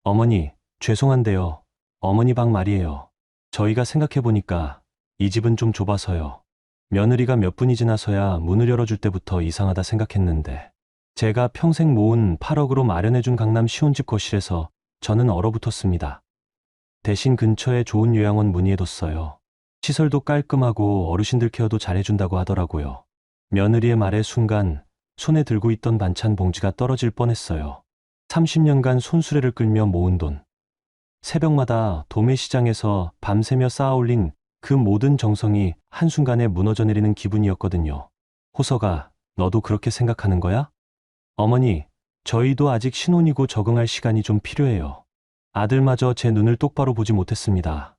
어머니, 죄송한데요. 어머니 방 말이에요. 저희가 생각해보니까 이 집은 좀 좁아서요. 며느리가 몇 분이 지나서야 문을 열어줄 때부터 이상하다 생각했는데 제가 평생 모은 8억으로 마련해준 강남 시온집 거실에서 저는 얼어붙었습니다. 대신 근처에 좋은 요양원 문의해뒀어요. 시설도 깔끔하고 어르신들 케어도 잘해준다고 하더라고요. 며느리의 말에 순간 손에 들고 있던 반찬 봉지가 떨어질 뻔했어요. 30년간 손수레를 끌며 모은 돈. 새벽마다 도매시장에서 밤새며 쌓아올린 그 모든 정성이 한순간에 무너져 내리는 기분이었거든요. 호서가, 너도 그렇게 생각하는 거야? 어머니, 저희도 아직 신혼이고 적응할 시간이 좀 필요해요. 아들마저 제 눈을 똑바로 보지 못했습니다.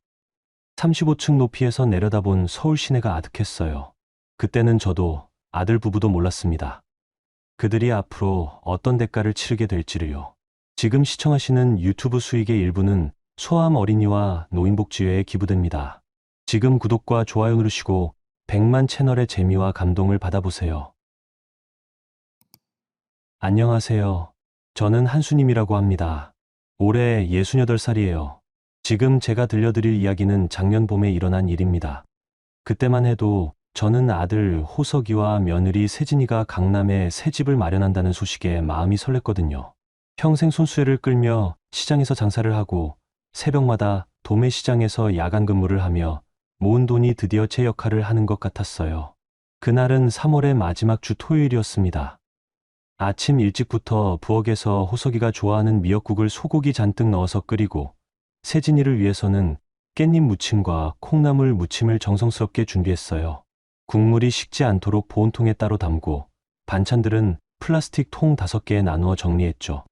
35층 높이에서 내려다본 서울 시내가 아득했어요. 그때는 저도 아들 부부도 몰랐습니다. 그들이 앞으로 어떤 대가를 치르게 될지를요. 지금 시청하시는 유튜브 수익의 일부는 소아암 어린이와 노인복지회에 기부됩니다. 지금 구독과 좋아요 누르시고 100만 채널의 재미와 감동을 받아보세요. 안녕하세요. 저는 한수님이라고 합니다. 올해 68살이에요. 지금 제가 들려드릴 이야기는 작년 봄에 일어난 일입니다. 그때만 해도 저는 아들 호석이와 며느리 세진이가 강남에 새 집을 마련한다는 소식에 마음이 설렜거든요. 평생 손수레를 끌며 시장에서 장사를 하고 새벽마다 도매시장에서 야간 근무를 하며 모은 돈이 드디어 제 역할을 하는 것 같았어요. 그날은 3월의 마지막 주 토요일이었습니다. 아침 일찍부터 부엌에서 호석이가 좋아하는 미역국을 소고기 잔뜩 넣어서 끓이고 세진이를 위해서는 깻잎 무침과 콩나물 무침을 정성스럽게 준비했어요. 국물이 식지 않도록 보온통에 따로 담고 반찬들은 플라스틱 통 5개에 나누어 정리했죠.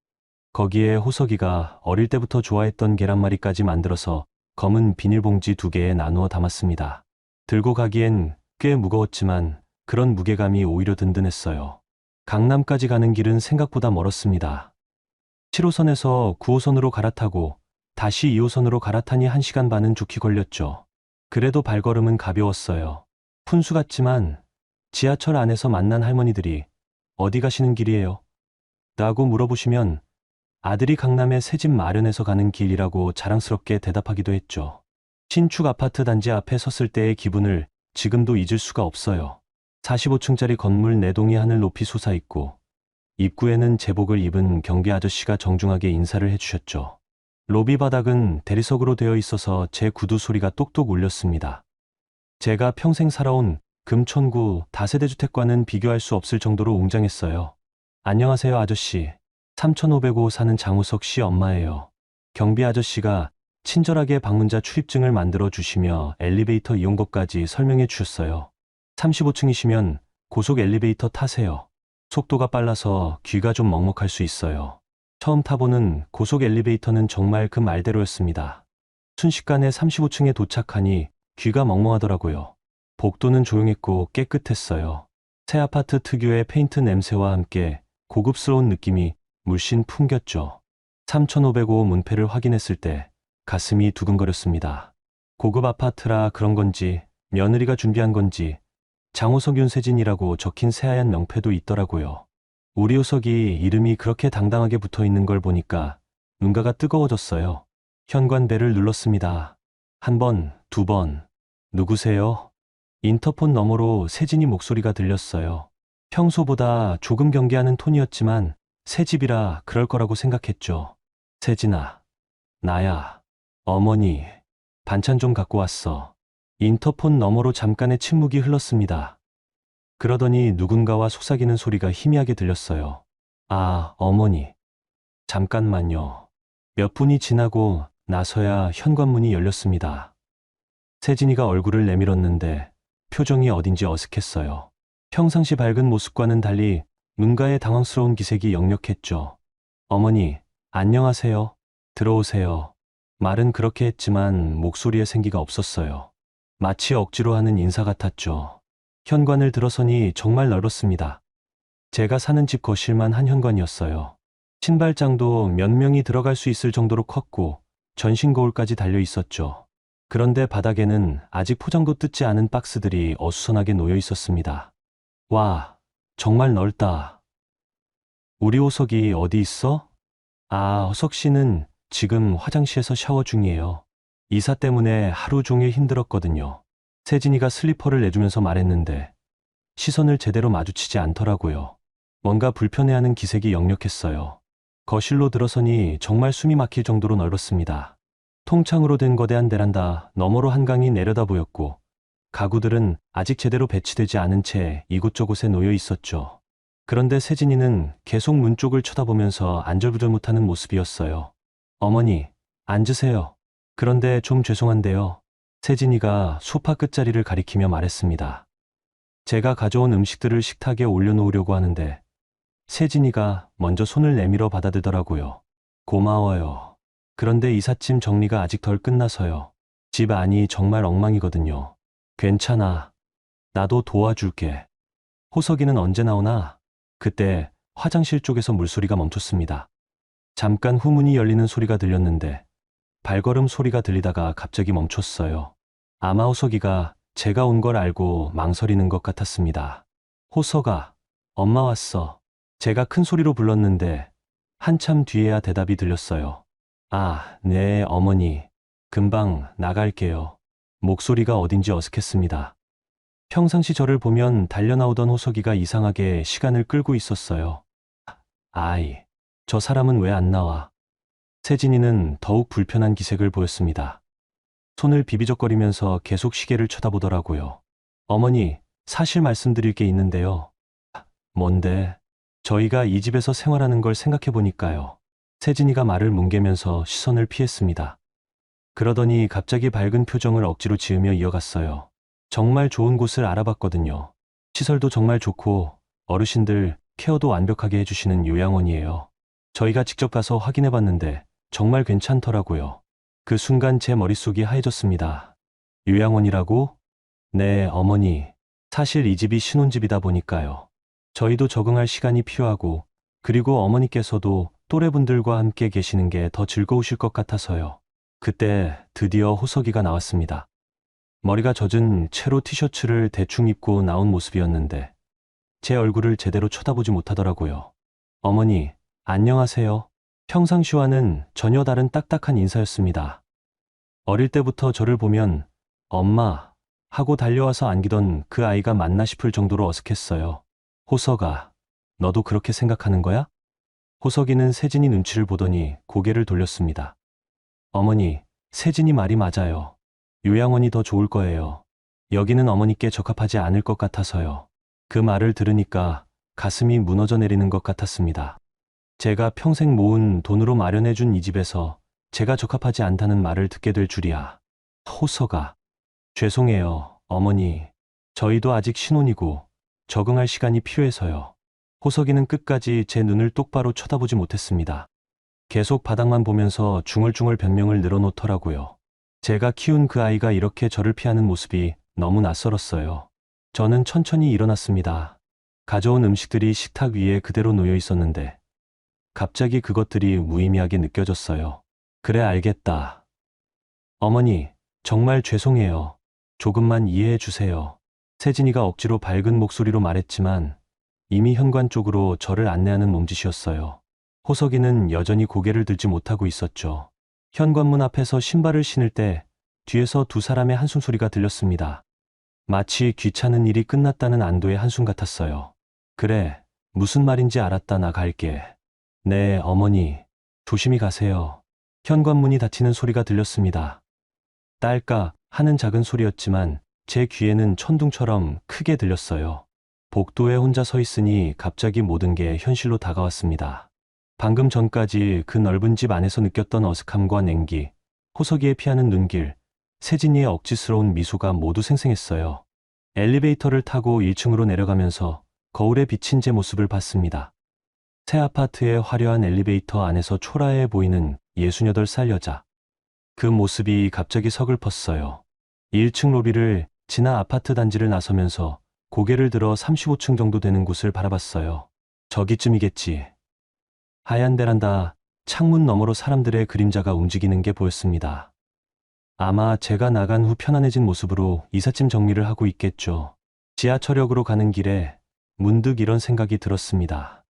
거기에 호석이가 어릴 때부터 좋아했던 계란말이까지 만들어서 검은 비닐봉지 2개에 나누어 담았습니다. 들고 가기엔 꽤 무거웠지만 그런 무게감이 오히려 든든했어요. 강남까지 가는 길은 생각보다 멀었습니다. 7호선에서 9호선으로 갈아타고 다시 2호선으로 갈아타니 1시간 반은 좋게 걸렸죠. 그래도 발걸음은 가벼웠어요. 푼수 같지만 지하철 안에서 만난 할머니들이 어디 가시는 길이에요? 라고 물어보시면 아들이 강남에 새 집 마련해서 가는 길이라고 자랑스럽게 대답하기도 했죠. 신축 아파트 단지 앞에 섰을 때의 기분을 지금도 잊을 수가 없어요. 45층짜리 건물 4동이 하늘 높이 솟아있고 입구에는 제복을 입은 경비 아저씨가 정중하게 인사를 해주셨죠. 로비 바닥은 대리석으로 되어 있어서 제 구두 소리가 똑똑 울렸습니다. 제가 평생 살아온 금천구 다세대 주택과는 비교할 수 없을 정도로 웅장했어요. 안녕하세요 아저씨. 3505 사는 장우석 씨 엄마예요. 경비 아저씨가 친절하게 방문자 출입증을 만들어 주시며 엘리베이터 이용법까지 설명해 주셨어요. 35층이시면 고속 엘리베이터 타세요. 속도가 빨라서 귀가 좀 먹먹할 수 있어요. 처음 타보는 고속 엘리베이터는 정말 그 말대로였습니다. 순식간에 35층에 도착하니 귀가 먹먹하더라고요. 복도는 조용했고 깨끗했어요. 새 아파트 특유의 페인트 냄새와 함께 고급스러운 느낌이 물씬 풍겼죠. 3505 문패를 확인했을 때 가슴이 두근거렸습니다. 고급 아파트라 그런 건지 며느리가 준비한 건지 장호석 윤세진이라고 적힌 새하얀 명패도 있더라고요. 우리 호석이 이름이 그렇게 당당하게 붙어있는 걸 보니까 눈가가 뜨거워졌어요. 현관벨을 눌렀습니다. 1번, 2번. 누구세요? 인터폰 너머로 세진이 목소리가 들렸어요. 평소보다 조금 경계하는 톤이었지만 새 집이라 그럴 거라고 생각했죠. 세진아, 나야. 어머니, 반찬 좀 갖고 왔어. 인터폰 너머로 잠깐의 침묵이 흘렀습니다. 그러더니 누군가와 속삭이는 소리가 희미하게 들렸어요. 아, 어머니. 잠깐만요. 몇 분이 지나고 나서야 현관문이 열렸습니다. 세진이가 얼굴을 내밀었는데 표정이 어딘지 어색했어요. 평상시 밝은 모습과는 달리 눈가에 당황스러운 기색이 역력했죠. 어머니, 안녕하세요. 들어오세요. 말은 그렇게 했지만 목소리에 생기가 없었어요. 마치 억지로 하는 인사 같았죠. 현관을 들어서니 정말 넓었습니다. 제가 사는 집 거실만 한 현관이었어요. 신발장도 몇 명이 들어갈 수 있을 정도로 컸고 전신 거울까지 달려 있었죠. 그런데 바닥에는 아직 포장도 뜯지 않은 박스들이 어수선하게 놓여 있었습니다. 와, 정말 넓다. 우리 호석이 어디 있어? 아, 호석 씨는 지금 화장실에서 샤워 중이에요. 이사 때문에 하루 종일 힘들었거든요. 세진이가 슬리퍼를 내주면서 말했는데 시선을 제대로 마주치지 않더라고요. 뭔가 불편해하는 기색이 역력했어요. 거실로 들어서니 정말 숨이 막힐 정도로 넓었습니다. 통창으로 된 거대한 베란다 너머로 한강이 내려다 보였고 가구들은 아직 제대로 배치되지 않은 채 이곳저곳에 놓여 있었죠. 그런데 세진이는 계속 문 쪽을 쳐다보면서 안절부절 못하는 모습이었어요. 어머니, 앉으세요. 그런데 좀 죄송한데요. 세진이가 소파 끝자리를 가리키며 말했습니다. 제가 가져온 음식들을 식탁에 올려놓으려고 하는데 세진이가 먼저 손을 내밀어 받아들더라고요. 고마워요. 그런데 이삿짐 정리가 아직 덜 끝나서요. 집 안이 정말 엉망이거든요. 괜찮아. 나도 도와줄게. 호석이는 언제 나오나? 그때 화장실 쪽에서 물소리가 멈췄습니다. 잠깐 후 문이 열리는 소리가 들렸는데 발걸음 소리가 들리다가 갑자기 멈췄어요. 아마 호석이가 제가 온 걸 알고 망설이는 것 같았습니다. 호석아, 엄마 왔어. 제가 큰 소리로 불렀는데 한참 뒤에야 대답이 들렸어요. 아, 네, 어머니. 금방 나갈게요. 목소리가 어딘지 어색했습니다. 평상시 저를 보면 달려나오던 호석이가 이상하게 시간을 끌고 있었어요. 아이, 저 사람은 왜 안 나와? 세진이는 더욱 불편한 기색을 보였습니다. 손을 비비적거리면서 계속 시계를 쳐다보더라고요. 어머니, 사실 말씀드릴 게 있는데요. 뭔데? 저희가 이 집에서 생활하는 걸 생각해 보니까요. 세진이가 말을 뭉개면서 시선을 피했습니다. 그러더니 갑자기 밝은 표정을 억지로 지으며 이어갔어요. 정말 좋은 곳을 알아봤거든요. 시설도 정말 좋고 어르신들 케어도 완벽하게 해주시는 요양원이에요. 저희가 직접 가서 확인해 봤는데 정말 괜찮더라고요. 그 순간 제 머릿속이 하얘졌습니다. 요양원이라고? 네, 어머니. 사실 이 집이 신혼집이다 보니까요. 저희도 적응할 시간이 필요하고 그리고 어머니께서도 또래분들과 함께 계시는 게 더 즐거우실 것 같아서요. 그때 드디어 호석이가 나왔습니다. 머리가 젖은 채로 티셔츠를 대충 입고 나온 모습이었는데 제 얼굴을 제대로 쳐다보지 못하더라고요. 어머니, 안녕하세요. 평상시와는 전혀 다른 딱딱한 인사였습니다. 어릴 때부터 저를 보면 엄마 하고 달려와서 안기던 그 아이가 맞나 싶을 정도로 어색했어요. 호석아, 너도 그렇게 생각하는 거야? 호석이는 세진이 눈치를 보더니 고개를 돌렸습니다. 어머니, 세진이 말이 맞아요. 요양원이 더 좋을 거예요. 여기는 어머니께 적합하지 않을 것 같아서요. 그 말을 들으니까 가슴이 무너져 내리는 것 같았습니다. 제가 평생 모은 돈으로 마련해준 이 집에서 제가 적합하지 않다는 말을 듣게 될 줄이야. 호석아, 죄송해요, 어머니. 저희도 아직 신혼이고 적응할 시간이 필요해서요. 호석이는 끝까지 제 눈을 똑바로 쳐다보지 못했습니다. 계속 바닥만 보면서 중얼중얼 변명을 늘어놓더라고요. 제가 키운 그 아이가 이렇게 저를 피하는 모습이 너무 낯설었어요. 저는 천천히 일어났습니다. 가져온 음식들이 식탁 위에 그대로 놓여 있었는데 갑자기 그것들이 무의미하게 느껴졌어요. 그래, 알겠다. 어머니, 정말 죄송해요. 조금만 이해해 주세요. 세진이가 억지로 밝은 목소리로 말했지만 이미 현관 쪽으로 저를 안내하는 몸짓이었어요. 호석이는 여전히 고개를 들지 못하고 있었죠. 현관문 앞에서 신발을 신을 때 뒤에서 두 사람의 한숨소리가 들렸습니다. 마치 귀찮은 일이 끝났다는 안도의 한숨 같았어요. 그래, 무슨 말인지 알았다. 나 갈게. 네, 어머니. 조심히 가세요. 현관문이 닫히는 소리가 들렸습니다. 딸까 하는 작은 소리였지만 제 귀에는 천둥처럼 크게 들렸어요. 복도에 혼자 서 있으니 갑자기 모든 게 현실로 다가왔습니다. 방금 전까지 그 넓은 집 안에서 느꼈던 어색함과 냉기, 호석이의 피하는 눈길, 세진이의 억지스러운 미소가 모두 생생했어요. 엘리베이터를 타고 1층으로 내려가면서 거울에 비친 제 모습을 봤습니다. 새 아파트의 화려한 엘리베이터 안에서 초라해 보이는 68살 여자. 그 모습이 갑자기 서글펐어요. 1층 로비를 지나 아파트 단지를 나서면서 고개를 들어 35층 정도 되는 곳을 바라봤어요. 저기쯤이겠지. 하얀 베란다, 창문 너머로 사람들의 그림자가 움직이는 게 보였습니다. 아마 제가 나간 후 편안해진 모습으로 이삿짐 정리를 하고 있겠죠. 지하철역으로 가는 길에 문득 이런 생각이 들었습니다.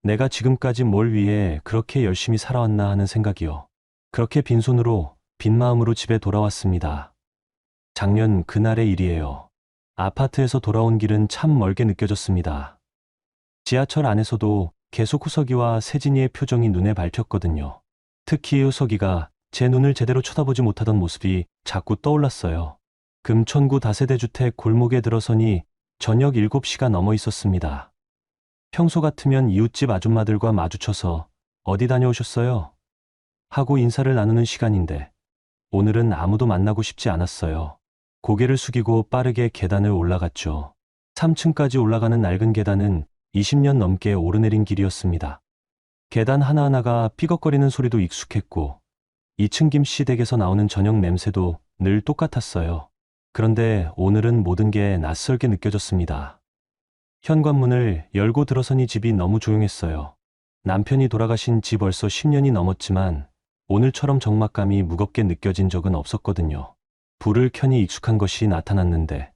내가 지금까지 뭘 위해 그렇게 열심히 살아왔나 하는 생각이요. 그렇게 빈손으로, 빈 마음으로 집에 돌아왔습니다. 작년 그날의 일이에요. 아파트에서 돌아온 길은 참 멀게 느껴졌습니다. 지하철 안에서도 계속 후석이와 세진이의 표정이 눈에 밟혔거든요. 특히 후석이가 제 눈을 제대로 쳐다보지 못하던 모습이 자꾸 떠올랐어요. 금천구 다세대 주택 골목에 들어서니 저녁 7시가 넘어 있었습니다. 평소 같으면 이웃집 아줌마들과 마주쳐서 어디 다녀오셨어요? 하고 인사를 나누는 시간인데 오늘은 아무도 만나고 싶지 않았어요. 고개를 숙이고 빠르게 계단을 올라갔죠. 3층까지 올라가는 낡은 계단은 20년 넘게 오르내린 길이었습니다. 계단 하나하나가 삐걱거리는 소리도 익숙했고 2층 김씨 댁에서 나오는 저녁 냄새도 늘 똑같았어요. 그런데 오늘은 모든 게 낯설게 느껴졌습니다. 현관문을 열고 들어서니 집이 너무 조용했어요. 남편이 돌아가신 지 벌써 10년이 넘었지만 오늘처럼 적막감이 무겁게 느껴진 적은 없었거든요. 불을 켜니 익숙한 것이 나타났는데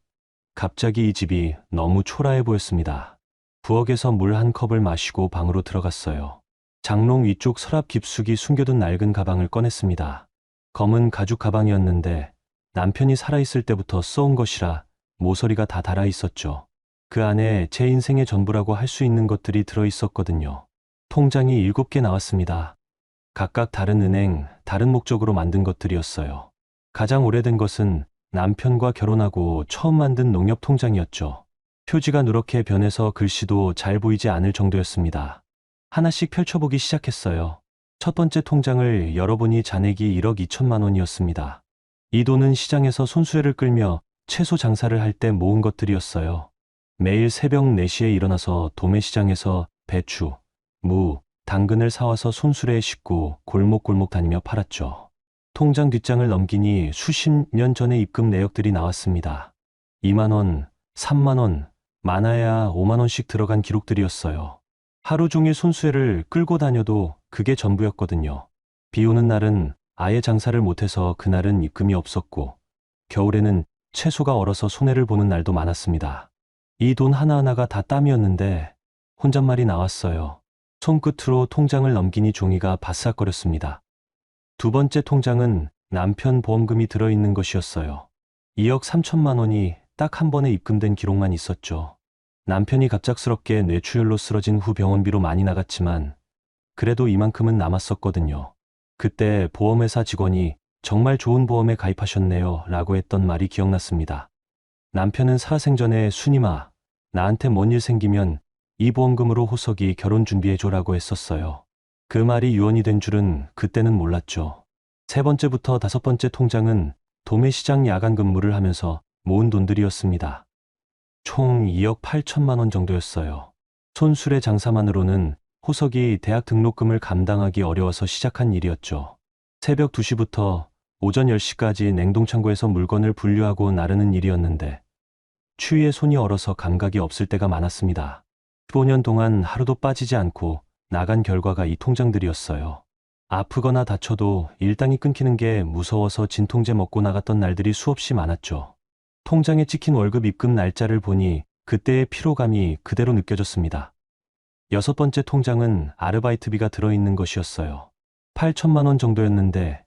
갑자기 이 집이 너무 초라해 보였습니다. 부엌에서 물 한 컵을 마시고 방으로 들어갔어요. 장롱 위쪽 서랍 깊숙이 숨겨둔 낡은 가방을 꺼냈습니다. 검은 가죽 가방이었는데 남편이 살아있을 때부터 써온 것이라 모서리가 다 달아 있었죠. 그 안에 제 인생의 전부라고 할 수 있는 것들이 들어있었거든요. 통장이 7개 나왔습니다. 각각 다른 은행, 다른 목적으로 만든 것들이었어요. 가장 오래된 것은 남편과 결혼하고 처음 만든 농협 통장이었죠. 표지가 누렇게 변해서 글씨도 잘 보이지 않을 정도였습니다. 하나씩 펼쳐보기 시작했어요. 첫 번째 통장을 열어보니 잔액이 1억 2천만 원이었습니다. 이 돈은 시장에서 손수레를 끌며 채소 장사를 할 때 모은 것들이었어요. 매일 새벽 4시에 일어나서 도매시장에서 배추, 무, 당근을 사와서 손수레에 싣고 골목골목 다니며 팔았죠. 통장 뒷장을 넘기니 수십 년 전의 입금 내역들이 나왔습니다. 2만 원, 3만 원, 많아야 5만 원씩 들어간 기록들이었어요. 하루 종일 손수레를 끌고 다녀도 그게 전부였거든요. 비 오는 날은 아예 장사를 못해서 그날은 입금이 없었고 겨울에는 채소가 얼어서 손해를 보는 날도 많았습니다. 이 돈 하나하나가 다 땀이었는데 혼잣말이 나왔어요. 손끝으로 통장을 넘기니 종이가 바싹거렸습니다. 두 번째 통장은 남편 보험금이 들어있는 것이었어요. 2억 3천만 원이 딱 한 번에 입금된 기록만 있었죠. 남편이 갑작스럽게 뇌출혈로 쓰러진 후 병원비로 많이 나갔지만 그래도 이만큼은 남았었거든요. 그때 보험회사 직원이 정말 좋은 보험에 가입하셨네요 라고 했던 말이 기억났습니다. 남편은 살아생전에 순임아, 나한테 뭔 일 생기면 이 보험금으로 호석이 결혼 준비해줘라고 했었어요. 그 말이 유언이 된 줄은 그때는 몰랐죠. 세 번째부터 다섯 번째 통장은 도매시장 야간 근무를 하면서 모은 돈들이었습니다. 총 2억 8천만 원 정도였어요. 손수레 장사만으로는 호석이 대학 등록금을 감당하기 어려워서 시작한 일이었죠. 새벽 2시부터 오전 10시까지 냉동창고에서 물건을 분류하고 나르는 일이었는데 추위에 손이 얼어서 감각이 없을 때가 많았습니다. 15년 동안 하루도 빠지지 않고 나간 결과가 이 통장들이었어요. 아프거나 다쳐도 일당이 끊기는 게 무서워서 진통제 먹고 나갔던 날들이 수없이 많았죠. 통장에 찍힌 월급 입금 날짜를 보니 그때의 피로감이 그대로 느껴졌습니다. 여섯 번째 통장은 아르바이트비가 들어있는 것이었어요. 8천만 원 정도였는데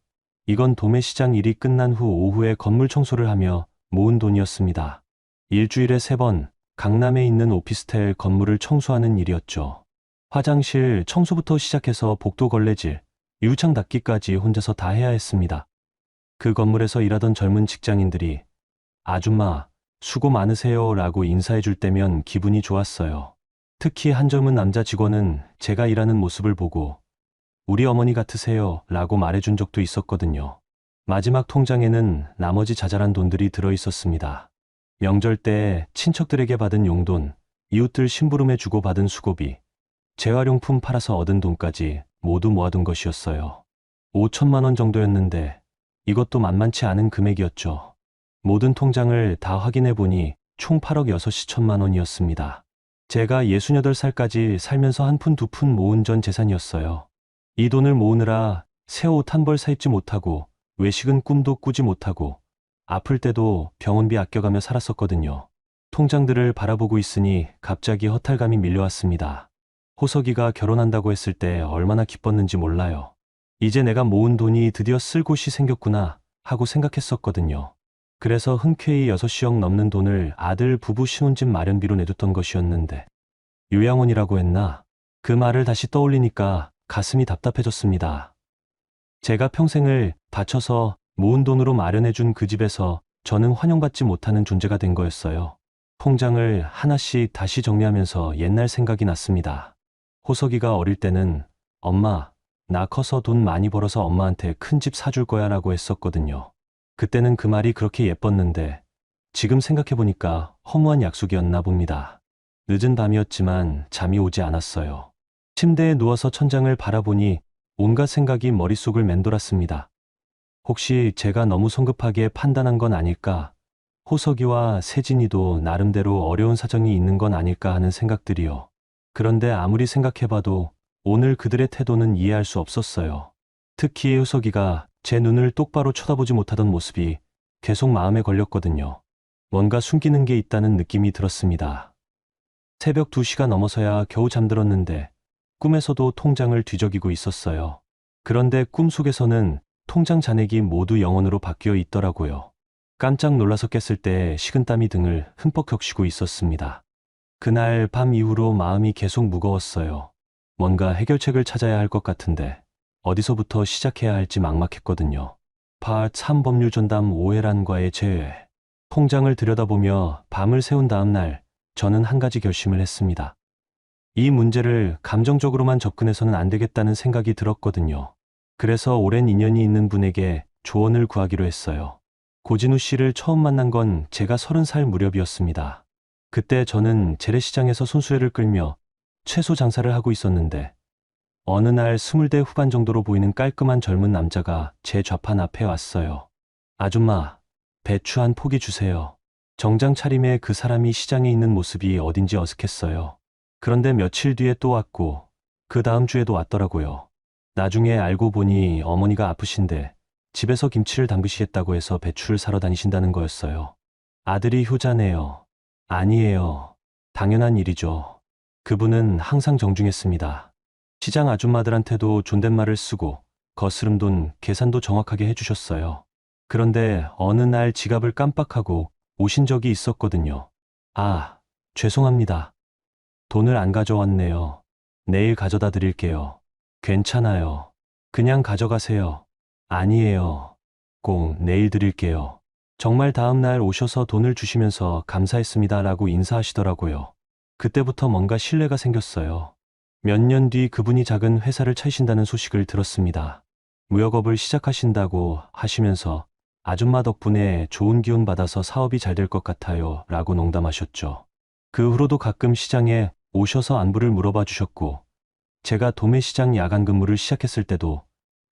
이건 도매시장 일이 끝난 후 오후에 건물 청소를 하며 모은 돈이었습니다. 일주일에 3번 강남에 있는 오피스텔 건물을 청소하는 일이었죠. 화장실 청소부터 시작해서 복도 걸레질, 유리창 닦기까지 혼자서 다 해야 했습니다. 그 건물에서 일하던 젊은 직장인들이 아줌마, 수고 많으세요 라고 인사해 줄 때면 기분이 좋았어요. 특히 한 젊은 남자 직원은 제가 일하는 모습을 보고 우리 어머니 같으세요 라고 말해준 적도 있었거든요. 마지막 통장에는 나머지 자잘한 돈들이 들어있었습니다. 명절 때 친척들에게 받은 용돈, 이웃들 심부름에 주고 받은 수고비, 재활용품 팔아서 얻은 돈까지 모두 모아둔 것이었어요. 5천만 원 정도였는데 이것도 만만치 않은 금액이었죠. 모든 통장을 다 확인해 보니 총 8억 6천만 원이었습니다. 제가 68살까지 살면서 한 푼 두 푼 모은 전 재산이었어요. 이 돈을 모으느라 새 옷 한 벌 사입지 못하고 외식은 꿈도 꾸지 못하고 아플 때도 병원비 아껴가며 살았었거든요. 통장들을 바라보고 있으니 갑자기 허탈감이 밀려왔습니다. 호석이가 결혼한다고 했을 때 얼마나 기뻤는지 몰라요. 이제 내가 모은 돈이 드디어 쓸 곳이 생겼구나 하고 생각했었거든요. 그래서 흔쾌히 6억씩 넘는 돈을 아들 부부 신혼집 마련비로 내뒀던 것이었는데 요양원이라고 했나? 그 말을 다시 떠올리니까 가슴이 답답해졌습니다. 제가 평생을 바쳐서 모은 돈으로 마련해준 그 집에서 저는 환영받지 못하는 존재가 된 거였어요. 통장을 하나씩 다시 정리하면서 옛날 생각이 났습니다. 호석이가 어릴 때는 엄마, 나 커서 돈 많이 벌어서 엄마한테 큰 집 사줄 거야 라고 했었거든요. 그때는 그 말이 그렇게 예뻤는데 지금 생각해보니까 허무한 약속이었나 봅니다. 늦은 밤이었지만 잠이 오지 않았어요. 침대에 누워서 천장을 바라보니 온갖 생각이 머릿속을 맴돌았습니다. 혹시 제가 너무 성급하게 판단한 건 아닐까? 호석이와 세진이도 나름대로 어려운 사정이 있는 건 아닐까 하는 생각들이요. 그런데 아무리 생각해봐도 오늘 그들의 태도는 이해할 수 없었어요. 특히 호석이가 제 눈을 똑바로 쳐다보지 못하던 모습이 계속 마음에 걸렸거든요. 뭔가 숨기는 게 있다는 느낌이 들었습니다. 새벽 2시가 넘어서야 겨우 잠들었는데 꿈에서도 통장을 뒤적이고 있었어요. 그런데 꿈속에서는 통장 잔액이 모두 0원으로 바뀌어 있더라고요. 깜짝 놀라서 깼을 때 식은땀이 등을 흠뻑 적시고 있었습니다. 그날 밤 이후로 마음이 계속 무거웠어요. 뭔가 해결책을 찾아야 할 것 같은데 어디서부터 시작해야 할지 막막했거든요. 파트 3 법률 전담 오해란과의 재회. 통장을 들여다보며 밤을 새운 다음 날 저는 한 가지 결심을 했습니다. 이 문제를 감정적으로만 접근해서는 안 되겠다는 생각이 들었거든요. 그래서 오랜 인연이 있는 분에게 조언을 구하기로 했어요. 고진우 씨를 처음 만난 건 제가 30살 무렵이었습니다. 그때 저는 재래시장에서 손수레를 끌며 채소 장사를 하고 있었는데 어느 날 20대 후반 정도로 보이는 깔끔한 젊은 남자가 제 좌판 앞에 왔어요. 아줌마, 배추 한 포기 주세요. 정장 차림에 그 사람이 시장에 있는 모습이 어딘지 어색했어요. 그런데 며칠 뒤에 또 왔고 그 다음 주에도 왔더라고요. 나중에 알고 보니 어머니가 아프신데 집에서 김치를 담그시겠다고 해서 배추를 사러 다니신다는 거였어요. 아들이 효자네요. 아니에요. 당연한 일이죠. 그분은 항상 정중했습니다. 시장 아줌마들한테도 존댓말을 쓰고 거스름 돈 계산도 정확하게 해주셨어요. 그런데 어느 날 지갑을 깜빡하고 오신 적이 있었거든요. 아, 죄송합니다. 돈을 안 가져왔네요. 내일 가져다 드릴게요. 괜찮아요. 그냥 가져가세요. 아니에요. 꼭 내일 드릴게요. 정말 다음 날 오셔서 돈을 주시면서 감사했습니다 라고 인사하시더라고요. 그때부터 뭔가 신뢰가 생겼어요. 몇 년 뒤 그분이 작은 회사를 차리신다는 소식을 들었습니다. 무역업을 시작하신다고 하시면서 아줌마 덕분에 좋은 기운 받아서 사업이 잘 될 것 같아요 라고 농담하셨죠. 그 후로도 가끔 시장에 오셔서 안부를 물어봐 주셨고 제가 도매시장 야간 근무를 시작했을 때도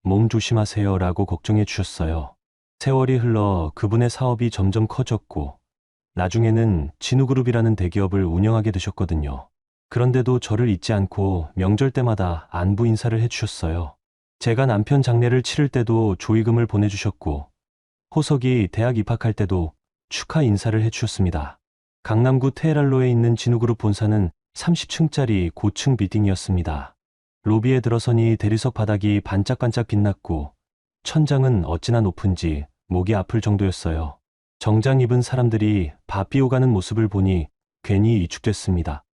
몸 조심하세요 라고 걱정해 주셨어요. 세월이 흘러 그분의 사업이 점점 커졌고 나중에는 진우그룹이라는 대기업을 운영하게 되셨거든요. 그런데도 저를 잊지 않고 명절 때마다 안부 인사를 해주셨어요. 제가 남편 장례를 치를 때도 조의금을 보내주셨고 호석이 대학 입학할 때도 축하 인사를 해주셨습니다. 강남구 테헤랄로에 있는 진우그룹 본사는 30층짜리 고층 빌딩이었습니다. 로비에 들어서니 대리석 바닥이 반짝반짝 빛났고 천장은 어찌나 높은지 목이 아플 정도였어요. 정장 입은 사람들이 바삐 오가는 모습을 보니 괜히 위축됐습니다.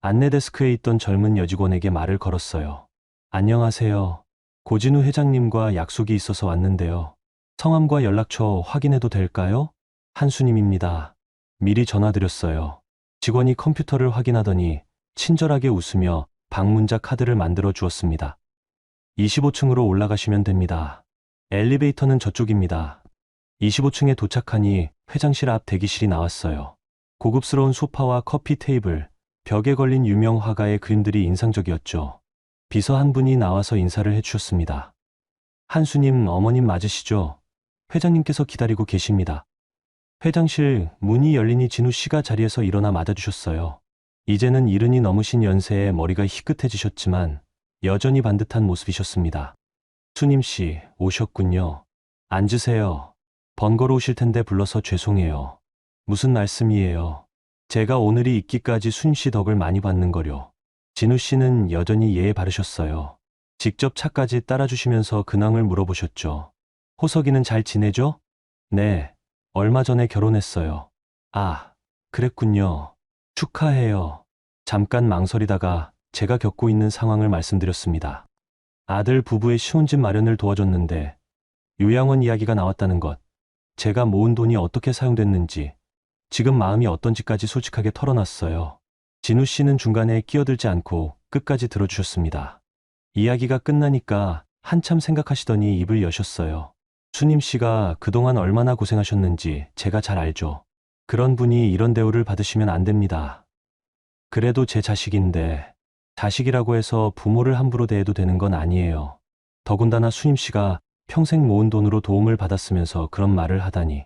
안내 데스크에 있던 젊은 여직원에게 말을 걸었어요. 안녕하세요. 고진우 회장님과 약속이 있어서 왔는데요. 성함과 연락처 확인해도 될까요? 한수님입니다. 미리 전화드렸어요. 직원이 컴퓨터를 확인하더니 친절하게 웃으며 방문자 카드를 만들어 주었습니다. 25층으로 올라가시면 됩니다. 엘리베이터는 저쪽입니다. 25층에 도착하니 회장실 앞 대기실이 나왔어요. 고급스러운 소파와 커피 테이블, 벽에 걸린 유명 화가의 그림들이 인상적이었죠. 비서 한 분이 나와서 인사를 해주셨습니다. 한수님 어머님 맞으시죠? 회장님께서 기다리고 계십니다. 회장실 문이 열리니 진우 씨가 자리에서 일어나 맞아주셨어요. 이제는 이른이 넘으신 연세에 머리가 희끗해지셨지만 여전히 반듯한 모습이셨습니다. 수님 씨 오셨군요. 앉으세요. 번거로우실 텐데 불러서 죄송해요. 무슨 말씀이에요? 제가 오늘이 있기까지 순 씨 덕을 많이 받는 거려. 진우 씨는 여전히 예에 바르셨어요. 직접 차까지 따라주시면서 근황을 물어보셨죠. 호석이는 잘 지내죠? 네, 얼마 전에 결혼했어요. 아, 그랬군요. 축하해요. 잠깐 망설이다가 제가 겪고 있는 상황을 말씀드렸습니다. 아들 부부의 신혼집 마련을 도와줬는데 요양원 이야기가 나왔다는 것, 제가 모은 돈이 어떻게 사용됐는지, 지금 마음이 어떤지까지 솔직하게 털어놨어요. 진우 씨는 중간에 끼어들지 않고 끝까지 들어주셨습니다. 이야기가 끝나니까 한참 생각하시더니 입을 여셨어요. 수님 씨가 그동안 얼마나 고생하셨는지 제가 잘 알죠. 그런 분이 이런 대우를 받으시면 안 됩니다. 그래도 제 자식인데, 자식이라고 해서 부모를 함부로 대해도 되는 건 아니에요. 더군다나 수님 씨가 평생 모은 돈으로 도움을 받았으면서 그런 말을 하다니.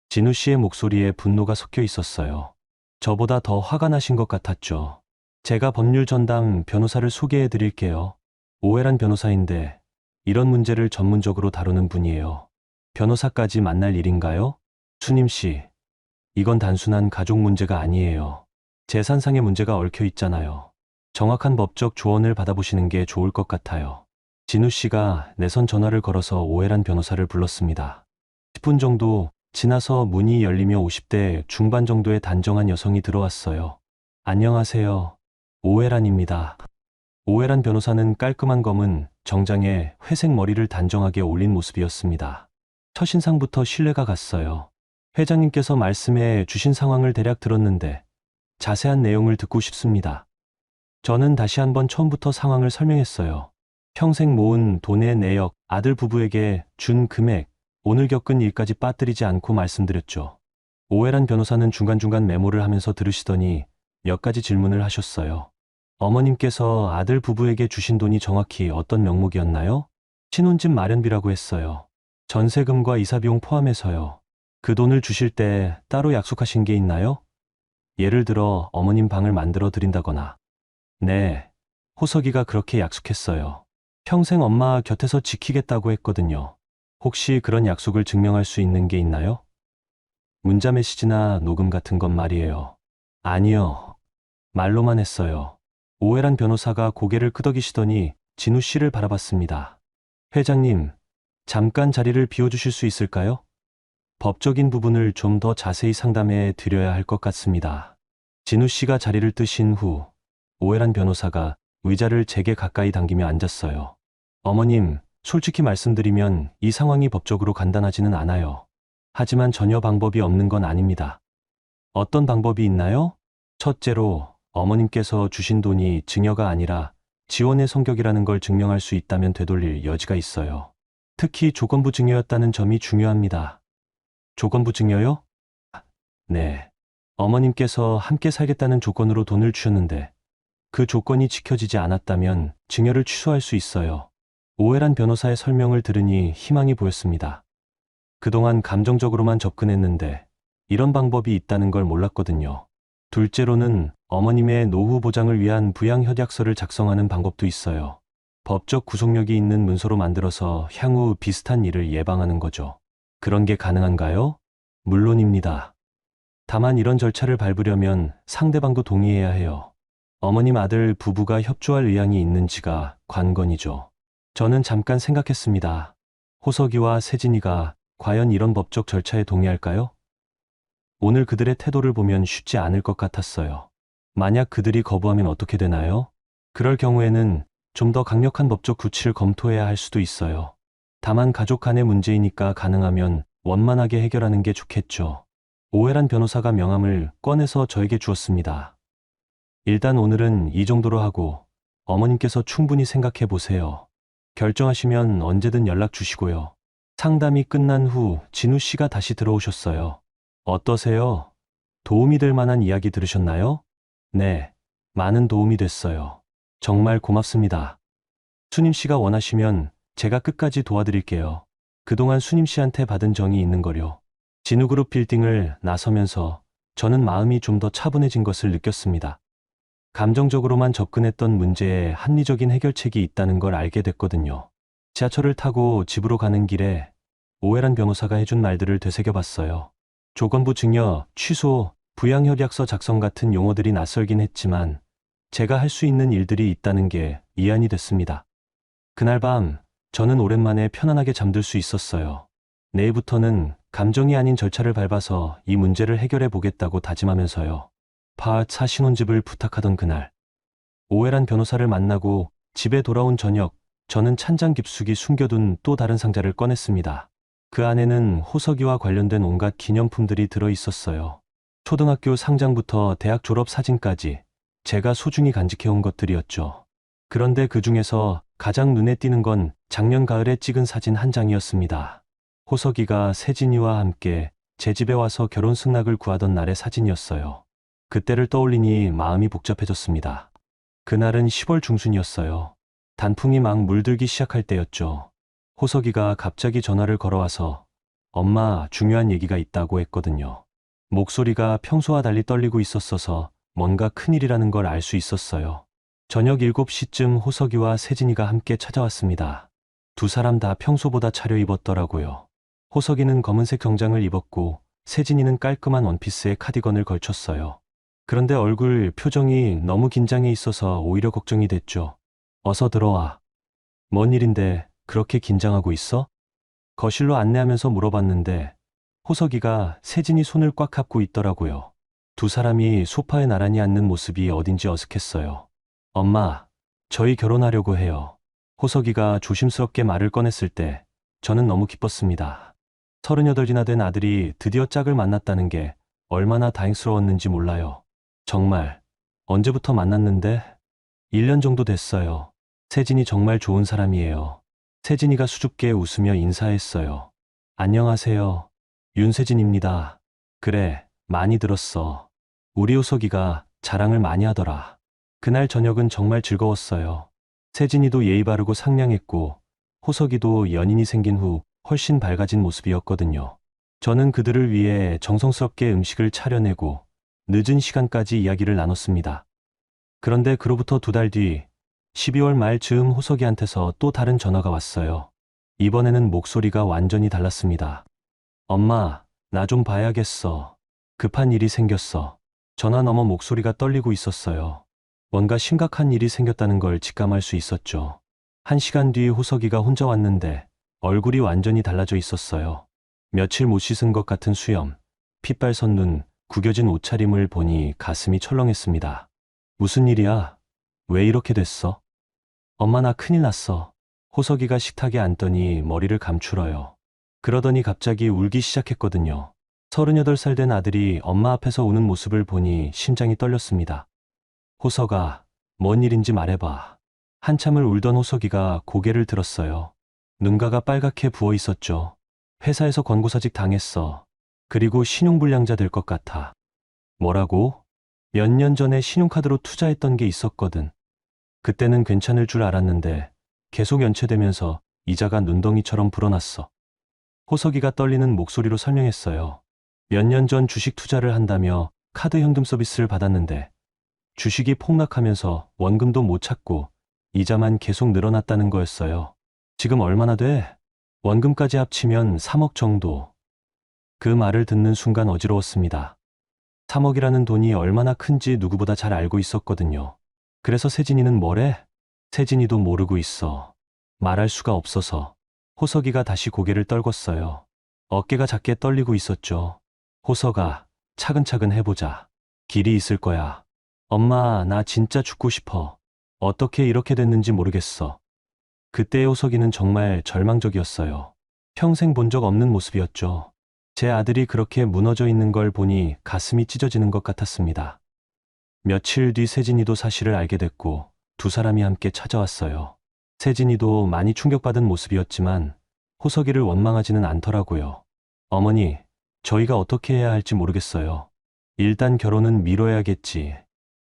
진우 씨의 목소리에 분노가 섞여 있었어요. 저보다 더 화가 나신 것 같았죠. 제가 법률 전담 변호사를 소개해 드릴게요. 오해란 변호사인데 이런 문제를 전문적으로 다루는 분이에요. 변호사까지 만날 일인가요? 수님 씨, 이건 단순한 가족 문제가 아니에요. 재산상의 문제가 얽혀 있잖아요. 정확한 법적 조언을 받아보시는 게 좋을 것 같아요. 진우 씨가 내선 전화를 걸어서 오해란 변호사를 불렀습니다. 10분 정도 지나서 문이 열리며 50대 중반 정도의 단정한 여성이 들어왔어요. 안녕하세요. 오해란입니다. 오해란 변호사는 깔끔한 검은 정장에 회색 머리를 단정하게 올린 모습이었습니다. 첫인상부터 신뢰가 갔어요. 회장님께서 말씀해 주신 상황을 대략 들었는데 자세한 내용을 듣고 싶습니다. 저는 다시 한번 처음부터 상황을 설명했어요. 평생 모은 돈의 내역, 아들 부부에게 준 금액, 오늘 겪은 일까지 빠뜨리지 않고 말씀드렸죠. 오해란 변호사는 중간중간 메모를 하면서 들으시더니 몇 가지 질문을 하셨어요. 어머님께서 아들 부부에게 주신 돈이 정확히 어떤 명목이었나요? 신혼집 마련비라고 했어요. 전세금과 이사비용 포함해서요. 그 돈을 주실 때 따로 약속하신 게 있나요? 예를 들어 어머님 방을 만들어 드린다거나. 네, 호석이가 그렇게 약속했어요. 평생 엄마 곁에서 지키겠다고 했거든요. 혹시 그런 약속을 증명할 수 있는 게 있나요? 문자 메시지나 녹음 같은 건 말이에요. 아니요. 말로만 했어요. 오해란 변호사가 고개를 끄덕이시더니 진우 씨를 바라봤습니다. 회장님, 잠깐 자리를 비워주실 수 있을까요? 법적인 부분을 좀 더 자세히 상담해 드려야 할 것 같습니다. 진우 씨가 자리를 뜨신 후 오해란 변호사가 의자를 제게 가까이 당기며 앉았어요. 어머님, 솔직히 말씀드리면 이 상황이 법적으로 간단하지는 않아요. 하지만 전혀 방법이 없는 건 아닙니다. 어떤 방법이 있나요? 첫째로 어머님께서 주신 돈이 증여가 아니라 지원의 성격이라는 걸 증명할 수 있다면 되돌릴 여지가 있어요. 특히 조건부 증여였다는 점이 중요합니다. 조건부 증여요? 네. 어머님께서 함께 살겠다는 조건으로 돈을 주셨는데 그 조건이 지켜지지 않았다면 증여를 취소할 수 있어요. 오해란 변호사의 설명을 들으니 희망이 보였습니다. 그동안 감정적으로만 접근했는데 이런 방법이 있다는 걸 몰랐거든요. 둘째로는 어머님의 노후 보장을 위한 부양협약서를 작성하는 방법도 있어요. 법적 구속력이 있는 문서로 만들어서 향후 비슷한 일을 예방하는 거죠. 그런 게 가능한가요? 물론입니다. 다만 이런 절차를 밟으려면 상대방도 동의해야 해요. 어머님 아들 부부가 협조할 의향이 있는지가 관건이죠. 저는 잠깐 생각했습니다. 호석이와 세진이가 과연 이런 법적 절차에 동의할까요? 오늘 그들의 태도를 보면 쉽지 않을 것 같았어요. 만약 그들이 거부하면 어떻게 되나요? 그럴 경우에는 좀 더 강력한 법적 조치를 검토해야 할 수도 있어요. 다만 가족 간의 문제이니까 가능하면 원만하게 해결하는 게 좋겠죠. 오해란 변호사가 명함을 꺼내서 저에게 주었습니다. 일단 오늘은 이 정도로 하고 어머님께서 충분히 생각해 보세요. 결정하시면 언제든 연락 주시고요. 상담이 끝난 후 진우 씨가 다시 들어오셨어요. 어떠세요? 도움이 될 만한 이야기 들으셨나요? 네, 많은 도움이 됐어요. 정말 고맙습니다. 수님 씨가 원하시면 제가 끝까지 도와드릴게요. 그동안 수님 씨한테 받은 정이 있는 거요. 진우그룹 빌딩을 나서면서 저는 마음이 좀 더 차분해진 것을 느꼈습니다. 감정적으로만 접근했던 문제에 합리적인 해결책이 있다는 걸 알게 됐거든요. 지하철을 타고 집으로 가는 길에 오해란 변호사가 해준 말들을 되새겨봤어요. 조건부 증여, 취소, 부양협약서 작성 같은 용어들이 낯설긴 했지만 제가 할 수 있는 일들이 있다는 게 이해이 됐습니다. 그날 밤 저는 오랜만에 편안하게 잠들 수 있었어요. 내일부터는 감정이 아닌 절차를 밟아서 이 문제를 해결해 보겠다고 다짐하면서요. 파4 신혼집을 부탁하던 그날, 오해란 변호사를 만나고 집에 돌아온 저녁, 저는 찬장 깊숙이 숨겨둔 또 다른 상자를 꺼냈습니다. 그 안에는 호석이와 관련된 온갖 기념품들이 들어 있었어요. 초등학교 상장부터 대학 졸업 사진까지 제가 소중히 간직해온 것들이었죠. 그런데 그 중에서 가장 눈에 띄는 건 작년 가을에 찍은 사진 한 장이었습니다. 호석이가 세진이와 함께 제 집에 와서 결혼 승낙을 구하던 날의 사진이었어요. 그때를 떠올리니 마음이 복잡해졌습니다. 그날은 10월 중순이었어요. 단풍이 막 물들기 시작할 때였죠. 호석이가 갑자기 전화를 걸어와서 엄마, 중요한 얘기가 있다고 했거든요. 목소리가 평소와 달리 떨리고 있었어서 뭔가 큰일이라는 걸 알 수 있었어요. 저녁 7시쯤 호석이와 세진이가 함께 찾아왔습니다. 두 사람 다 평소보다 차려입었더라고요. 호석이는 검은색 정장을 입었고 세진이는 깔끔한 원피스에 카디건을 걸쳤어요. 그런데 얼굴 표정이 너무 긴장해 있어서 오히려 걱정이 됐죠. 어서 들어와. 뭔 일인데 그렇게 긴장하고 있어? 거실로 안내하면서 물어봤는데 호석이가 세진이 손을 꽉 잡고 있더라고요. 두 사람이 소파에 나란히 앉는 모습이 어딘지 어색했어요. 엄마, 저희 결혼하려고 해요. 호석이가 조심스럽게 말을 꺼냈을 때 저는 너무 기뻤습니다. 38이나 된 아들이 드디어 짝을 만났다는 게 얼마나 다행스러웠는지 몰라요. 정말 언제부터 만났는데? 1년 정도 됐어요. 세진이 정말 좋은 사람이에요. 세진이가 수줍게 웃으며 인사했어요. 안녕하세요. 윤세진입니다. 그래, 많이 들었어. 우리 호석이가 자랑을 많이 하더라. 그날 저녁은 정말 즐거웠어요. 세진이도 예의 바르고 상냥했고 호석이도 연인이 생긴 후 훨씬 밝아진 모습이었거든요. 저는 그들을 위해 정성스럽게 음식을 차려내고 늦은 시간까지 이야기를 나눴습니다. 그런데 그로부터 2달 뒤 12월 말 즈음 호석이한테서 또 다른 전화가 왔어요. 이번에는 목소리가 완전히 달랐습니다. 엄마, 나 좀 봐야겠어. 급한 일이 생겼어. 전화 너머 목소리가 떨리고 있었어요. 뭔가 심각한 일이 생겼다는 걸 직감할 수 있었죠. 1시간 뒤 호석이가 혼자 왔는데 얼굴이 완전히 달라져 있었어요. 며칠 못 씻은 것 같은 수염, 핏발선 눈, 구겨진 옷차림을 보니 가슴이 철렁했습니다. 무슨 일이야? 왜 이렇게 됐어? 엄마, 나 큰일 났어. 호석이가 식탁에 앉더니 머리를 감추러요. 그러더니 갑자기 울기 시작했거든요. 38살 된 아들이 엄마 앞에서 우는 모습을 보니 심장이 떨렸습니다. 호석아, 뭔 일인지 말해봐. 한참을 울던 호석이가 고개를 들었어요. 눈가가 빨갛게 부어 있었죠. 회사에서 권고사직 당했어. 그리고 신용불량자 될 것 같아. 뭐라고? 몇 년 전에 신용카드로 투자했던 게 있었거든. 그때는 괜찮을 줄 알았는데 계속 연체되면서 이자가 눈덩이처럼 불어났어. 호석이가 떨리는 목소리로 설명했어요. 몇 년 전 주식 투자를 한다며 카드 현금 서비스를 받았는데 주식이 폭락하면서 원금도 못 찾고 이자만 계속 늘어났다는 거였어요. 지금 얼마나 돼? 원금까지 합치면 3억 정도. 그 말을 듣는 순간 어지러웠습니다. 3억이라는 돈이 얼마나 큰지 누구보다 잘 알고 있었거든요. 그래서 세진이는 뭐래? 세진이도 모르고 있어. 말할 수가 없어서. 호석이가 다시 고개를 떨궜어요. 어깨가 작게 떨리고 있었죠. 호석아, 차근차근 해보자. 길이 있을 거야. 엄마, 나 진짜 죽고 싶어. 어떻게 이렇게 됐는지 모르겠어. 그때의 호석이는 정말 절망적이었어요. 평생 본 적 없는 모습이었죠. 제 아들이 그렇게 무너져 있는 걸 보니 가슴이 찢어지는 것 같았습니다. 며칠 뒤 세진이도 사실을 알게 됐고 두 사람이 함께 찾아왔어요. 세진이도 많이 충격받은 모습이었지만 호석이를 원망하지는 않더라고요. 어머니, 저희가 어떻게 해야 할지 모르겠어요. 일단 결혼은 미뤄야겠지.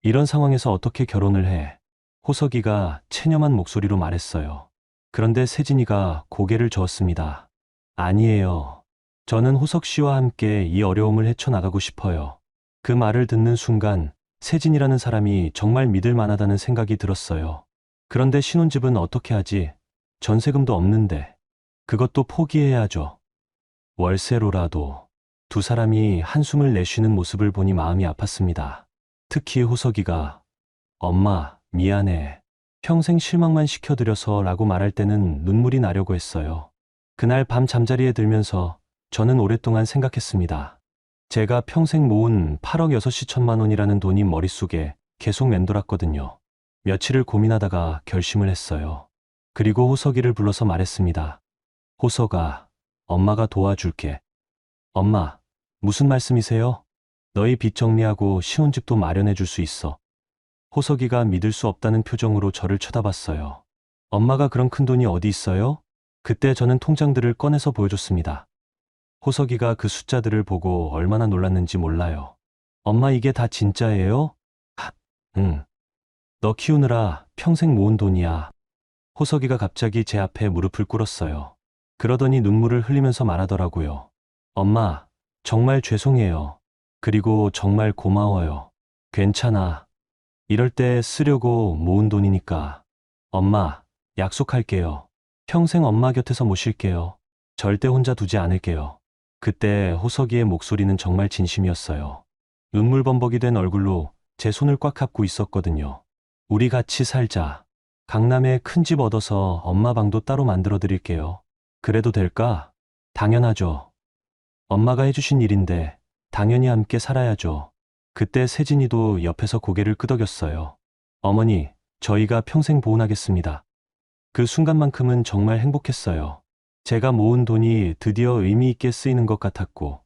이런 상황에서 어떻게 결혼을 해? 호석이가 체념한 목소리로 말했어요. 그런데 세진이가 고개를 저었습니다. 아니에요. 저는 호석 씨와 함께 이 어려움을 헤쳐나가고 싶어요. 그 말을 듣는 순간 세진이라는 사람이 정말 믿을 만하다는 생각이 들었어요. 그런데 신혼집은 어떻게 하지? 전세금도 없는데. 그것도 포기해야죠. 월세로라도. 두 사람이 한숨을 내쉬는 모습을 보니 마음이 아팠습니다. 특히 호석이가 엄마, 미안해. 평생 실망만 시켜드려서 라고 말할 때는 눈물이 나려고 했어요. 그날 밤 잠자리에 들면서 저는 오랫동안 생각했습니다. 제가 평생 모은 8억 6시 1천만 원이라는 돈이 머릿속에 계속 맴돌았거든요. 며칠을 고민하다가 결심을 했어요. 그리고 호석이를 불러서 말했습니다. 호석아, 엄마가 도와줄게. 엄마, 무슨 말씀이세요? 너희 빚 정리하고 신혼집도 마련해 줄 수 있어. 호석이가 믿을 수 없다는 표정으로 저를 쳐다봤어요. 엄마가 그런 큰 돈이 어디 있어요? 그때 저는 통장들을 꺼내서 보여줬습니다. 호석이가 그 숫자들을 보고 얼마나 놀랐는지 몰라요. 엄마 이게 다 진짜예요? 하, 응. 너 키우느라 평생 모은 돈이야. 호석이가 갑자기 제 앞에 무릎을 꿇었어요. 그러더니 눈물을 흘리면서 말하더라고요. 엄마, 정말 죄송해요. 그리고 정말 고마워요. 괜찮아. 이럴 때 쓰려고 모은 돈이니까. 엄마, 약속할게요. 평생 엄마 곁에서 모실게요. 절대 혼자 두지 않을게요. 그때 호석이의 목소리는 정말 진심이었어요. 눈물 범벅이 된 얼굴로 제 손을 꽉 잡고 있었거든요. 우리 같이 살자. 강남에 큰 집 얻어서 엄마 방도 따로 만들어 드릴게요. 그래도 될까? 당연하죠. 엄마가 해주신 일인데 당연히 함께 살아야죠. 그때 세진이도 옆에서 고개를 끄덕였어요. 어머니, 저희가 평생 보훈하겠습니다. 그 순간만큼은 정말 행복했어요. 제가 모은 돈이 드디어 의미 있게 쓰이는 것 같았고,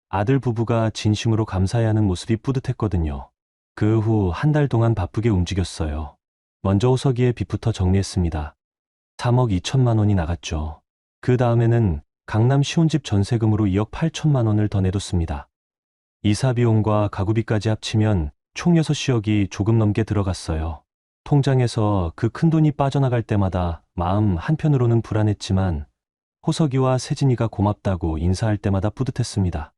아들 부부가 진심으로 감사해하는 모습이 뿌듯했거든요. 그 후 한 달 동안 바쁘게 움직였어요. 먼저 호석이의 빚부터 정리했습니다. 3억 2천만 원이 나갔죠. 그 다음에는 강남 시혼집 전세금으로 2억 8천만 원을 더 내뒀습니다. 이사 비용과 가구비까지 합치면 총 6억이 조금 넘게 들어갔어요. 통장에서 그 큰 돈이 빠져나갈 때마다 마음 한편으로는 불안했지만 호석이와 세진이가 고맙다고 인사할 때마다 뿌듯했습니다.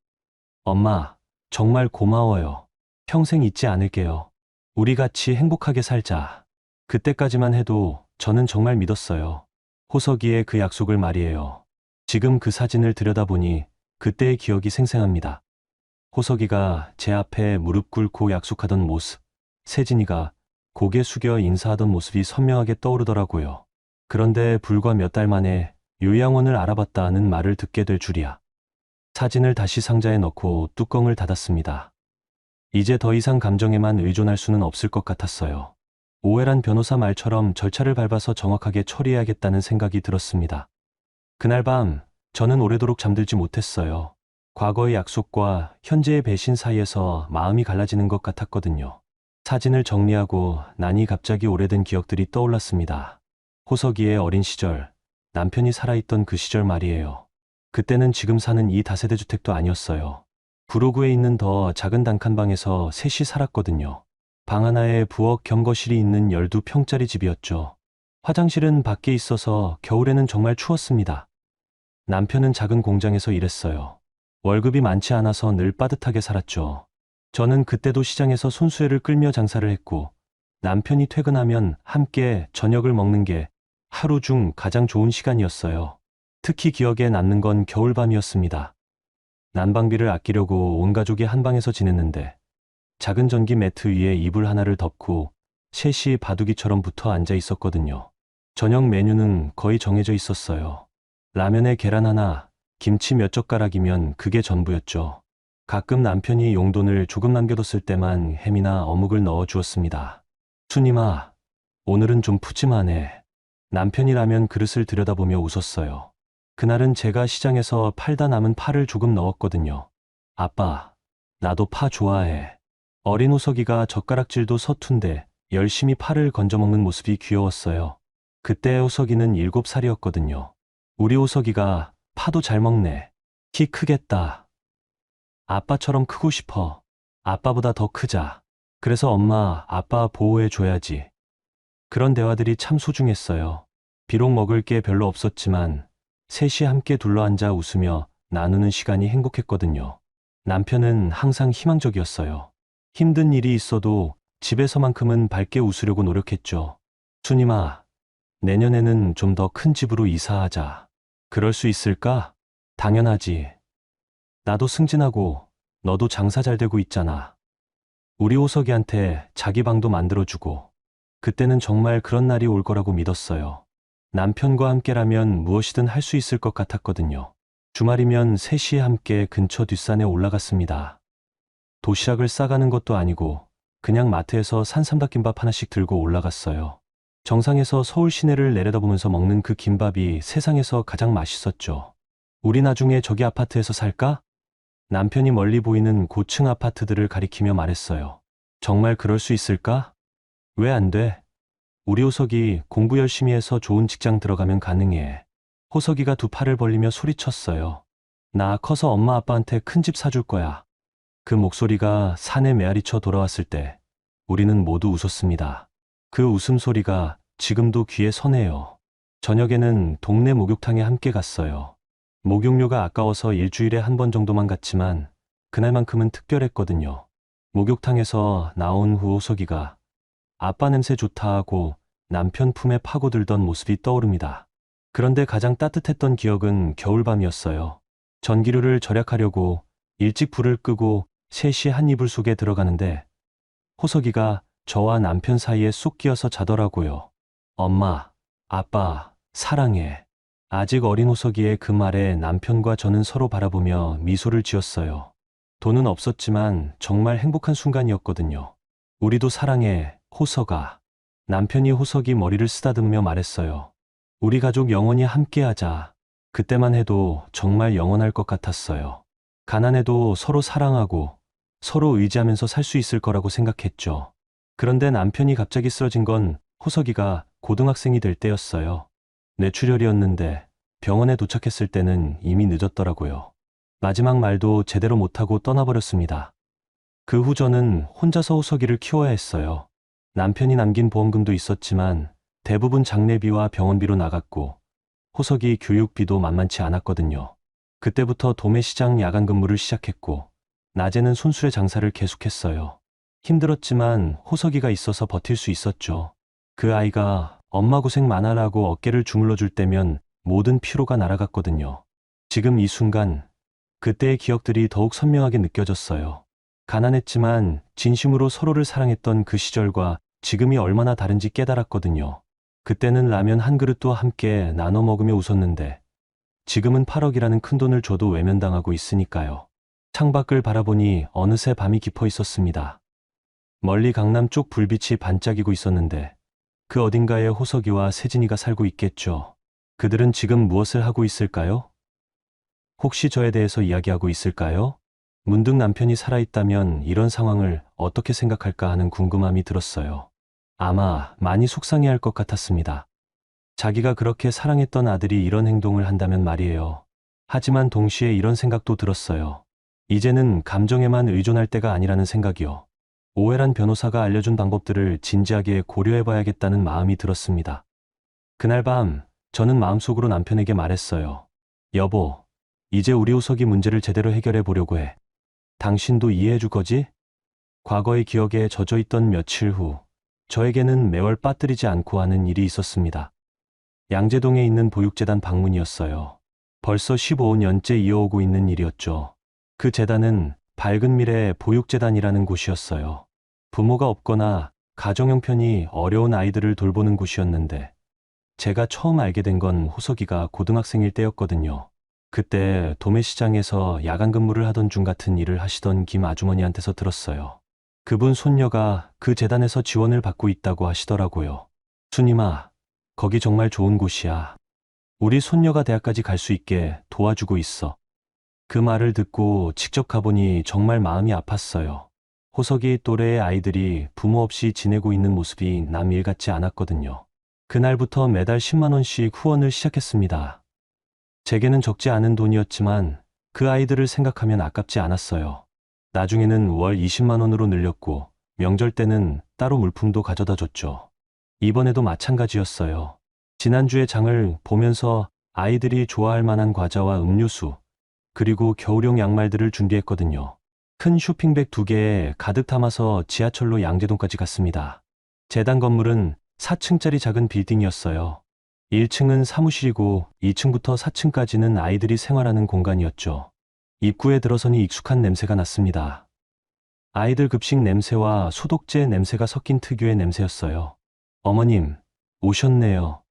엄마, 정말 고마워요. 평생 잊지 않을게요. 우리 같이 행복하게 살자. 그때까지만 해도 저는 정말 믿었어요. 호석이의 그 약속을 말이에요. 지금 그 사진을 들여다보니 그때의 기억이 생생합니다. 호석이가 제 앞에 무릎 꿇고 약속하던 모습, 세진이가 고개 숙여 인사하던 모습이 선명하게 떠오르더라고요. 그런데 불과 몇 달 만에 요양원을 알아봤다는 말을 듣게 될 줄이야. 사진을 다시 상자에 넣고 뚜껑을 닫았습니다. 이제 더 이상 감정에만 의존할 수는 없을 것 같았어요. 오해란 변호사 말처럼 절차를 밟아서 정확하게 처리해야겠다는 생각이 들었습니다. 그날 밤, 저는 오래도록 잠들지 못했어요. 과거의 약속과 현재의 배신 사이에서 마음이 갈라지는 것 같았거든요. 사진을 정리하고 나니 갑자기 오래된 기억들이 떠올랐습니다. 호석이의 어린 시절, 남편이 살아있던 그 시절 말이에요. 그때는 지금 사는 이 다세대 주택도 아니었어요. 구로구에 있는 더 작은 단칸방에서 셋이 살았거든요. 방 하나에 부엌 겸 거실이 있는 12평짜리 집이었죠. 화장실은 밖에 있어서 겨울에는 정말 추웠습니다. 남편은 작은 공장에서 일했어요. 월급이 많지 않아서 늘 빠듯하게 살았죠. 저는 그때도 시장에서 손수레를 끌며 장사를 했고, 남편이 퇴근하면 함께 저녁을 먹는 게 하루 중 가장 좋은 시간이었어요. 특히 기억에 남는 건 겨울밤이었습니다. 난방비를 아끼려고 온 가족이 한 방에서 지냈는데, 작은 전기 매트 위에 이불 하나를 덮고 셋이 바둑이처럼 붙어 앉아 있었거든요. 저녁 메뉴는 거의 정해져 있었어요. 라면에 계란 하나, 김치 몇 젓가락이면 그게 전부였죠. 가끔 남편이 용돈을 조금 남겨뒀을 때만 햄이나 어묵을 넣어 주었습니다. 순임아, 오늘은 좀 푸짐하네. 남편이 라면 그릇을 들여다보며 웃었어요. 그날은 제가 시장에서 팔다 남은 파를 조금 넣었거든요. 아빠, 나도 파 좋아해. 어린 호석이가 젓가락질도 서툰데 열심히 파를 건져 먹는 모습이 귀여웠어요. 그때 호석이는 7살이었거든요. 우리 호석이가 파도 잘 먹네. 키 크겠다. 아빠처럼 크고 싶어. 아빠보다 더 크자. 그래서 엄마, 아빠 보호해줘야지. 그런 대화들이 참 소중했어요. 비록 먹을 게 별로 없었지만 셋이 함께 둘러앉아 웃으며 나누는 시간이 행복했거든요. 남편은 항상 희망적이었어요. 힘든 일이 있어도 집에서만큼은 밝게 웃으려고 노력했죠. 순임아, 내년에는 좀 더 큰 집으로 이사하자. 그럴 수 있을까? 당연하지. 나도 승진하고 너도 장사 잘 되고 있잖아. 우리 호석이한테 자기 방도 만들어주고. 그때는 정말 그런 날이 올 거라고 믿었어요. 남편과 함께라면 무엇이든 할 수 있을 것 같았거든요. 주말이면 셋이 함께 근처 뒷산에 올라갔습니다. 도시락을 싸가는 것도 아니고 그냥 마트에서 산삼닭김밥 하나씩 들고 올라갔어요. 정상에서 서울 시내를 내려다보면서 먹는 그 김밥이 세상에서 가장 맛있었죠. 우리 나중에 저기 아파트에서 살까? 남편이 멀리 보이는 고층 아파트들을 가리키며 말했어요. 정말 그럴 수 있을까? 왜 안 돼? 우리 호석이 공부 열심히 해서 좋은 직장 들어가면 가능해. 호석이가 두 팔을 벌리며 소리쳤어요. 나 커서 엄마 아빠한테 큰 집 사줄 거야. 그 목소리가 산에 메아리쳐 돌아왔을 때 우리는 모두 웃었습니다. 그 웃음소리가 지금도 귀에 서네요. 저녁에는 동네 목욕탕에 함께 갔어요. 목욕료가 아까워서 일주일에 한 번 정도만 갔지만 그날만큼은 특별했거든요. 목욕탕에서 나온 후 호석이가 아빠 냄새 좋다 하고 남편 품에 파고들던 모습이 떠오릅니다. 그런데 가장 따뜻했던 기억은 겨울밤이었어요. 전기료를 절약하려고 일찍 불을 끄고 셋이 한 이불 속에 들어가는데 호석이가 저와 남편 사이에 쏙 끼어서 자더라고요. 엄마, 아빠, 사랑해. 아직 어린 호석이의 그 말에 남편과 저는 서로 바라보며 미소를 지었어요. 돈은 없었지만 정말 행복한 순간이었거든요. 우리도 사랑해, 호석아. 남편이 호석이 머리를 쓰다듬으며 말했어요. 우리 가족 영원히 함께하자. 그때만 해도 정말 영원할 것 같았어요. 가난해도 서로 사랑하고 서로 의지하면서 살 수 있을 거라고 생각했죠. 그런데 남편이 갑자기 쓰러진 건 호석이가 고등학생이 될 때였어요. 뇌출혈이었는데 병원에 도착했을 때는 이미 늦었더라고요. 마지막 말도 제대로 못하고 떠나버렸습니다. 그 후 저는 혼자서 호석이를 키워야 했어요. 남편이 남긴 보험금도 있었지만 대부분 장례비와 병원비로 나갔고 호석이 교육비도 만만치 않았거든요. 그때부터 도매시장 야간 근무를 시작했고 낮에는 손수레 장사를 계속했어요. 힘들었지만 호석이가 있어서 버틸 수 있었죠. 그 아이가 엄마 고생 많아라고 어깨를 주물러 줄 때면 모든 피로가 날아갔거든요. 지금 이 순간 그때의 기억들이 더욱 선명하게 느껴졌어요. 가난했지만 진심으로 서로를 사랑했던 그 시절과 지금이 얼마나 다른지 깨달았거든요. 그때는 라면 한 그릇도 함께 나눠 먹으며 웃었는데 지금은 8억이라는 큰돈을 줘도 외면당하고 있으니까요. 창밖을 바라보니 어느새 밤이 깊어 있었습니다. 멀리 강남 쪽 불빛이 반짝이고 있었는데 그 어딘가에 호석이와 세진이가 살고 있겠죠. 그들은 지금 무엇을 하고 있을까요? 혹시 저에 대해서 이야기하고 있을까요? 문득 남편이 살아있다면 이런 상황을 어떻게 생각할까 하는 궁금함이 들었어요. 아마 많이 속상해할 것 같았습니다. 자기가 그렇게 사랑했던 아들이 이런 행동을 한다면 말이에요. 하지만 동시에 이런 생각도 들었어요. 이제는 감정에만 의존할 때가 아니라는 생각이요. 오해란 변호사가 알려준 방법들을 진지하게 고려해봐야겠다는 마음이 들었습니다. 그날 밤 저는 마음속으로 남편에게 말했어요. 여보, 이제 우리 호석이 문제를 제대로 해결해 보려고 해. 당신도 이해해 줄 거지? 과거의 기억에 젖어있던 며칠 후 저에게는 매월 빠뜨리지 않고 하는 일이 있었습니다. 양재동에 있는 보육재단 방문이었어요. 벌써 15년째 이어오고 있는 일이었죠. 그 재단은 밝은 미래 보육재단이라는 곳이었어요. 부모가 없거나 가정 형편이 어려운 아이들을 돌보는 곳이었는데 제가 처음 알게 된 건 호석이가 고등학생일 때였거든요. 그때 도매시장에서 야간 근무를 하던 중 같은 일을 하시던 김 아주머니한테서 들었어요. 그분 손녀가 그 재단에서 지원을 받고 있다고 하시더라고요. 순임아, 거기 정말 좋은 곳이야. 우리 손녀가 대학까지 갈 수 있게 도와주고 있어. 그 말을 듣고 직접 가보니 정말 마음이 아팠어요. 호석이 또래의 아이들이 부모 없이 지내고 있는 모습이 남 일 같지 않았거든요. 그날부터 매달 10만 원씩 후원을 시작했습니다. 제게는 적지 않은 돈이었지만 그 아이들을 생각하면 아깝지 않았어요. 나중에는 월 20만 원으로 늘렸고 명절 때는 따로 물품도 가져다 줬죠. 이번에도 마찬가지였어요. 지난주에 장을 보면서 아이들이 좋아할 만한 과자와 음료수, 그리고 겨울용 양말들을 준비했거든요. 큰 쇼핑백 2개에 가득 담아서 지하철로 양재동까지 갔습니다. 재단 건물은 4층짜리 작은 빌딩이었어요. 1층은 사무실이고 2층부터 4층까지는 아이들이 생활하는 공간이었죠. 입구에 들어서니 익숙한 냄새가 났습니다. 아이들 급식 냄새와 소독제 냄새가 섞인 특유의 냄새였어요. 어머님, 오셨네요.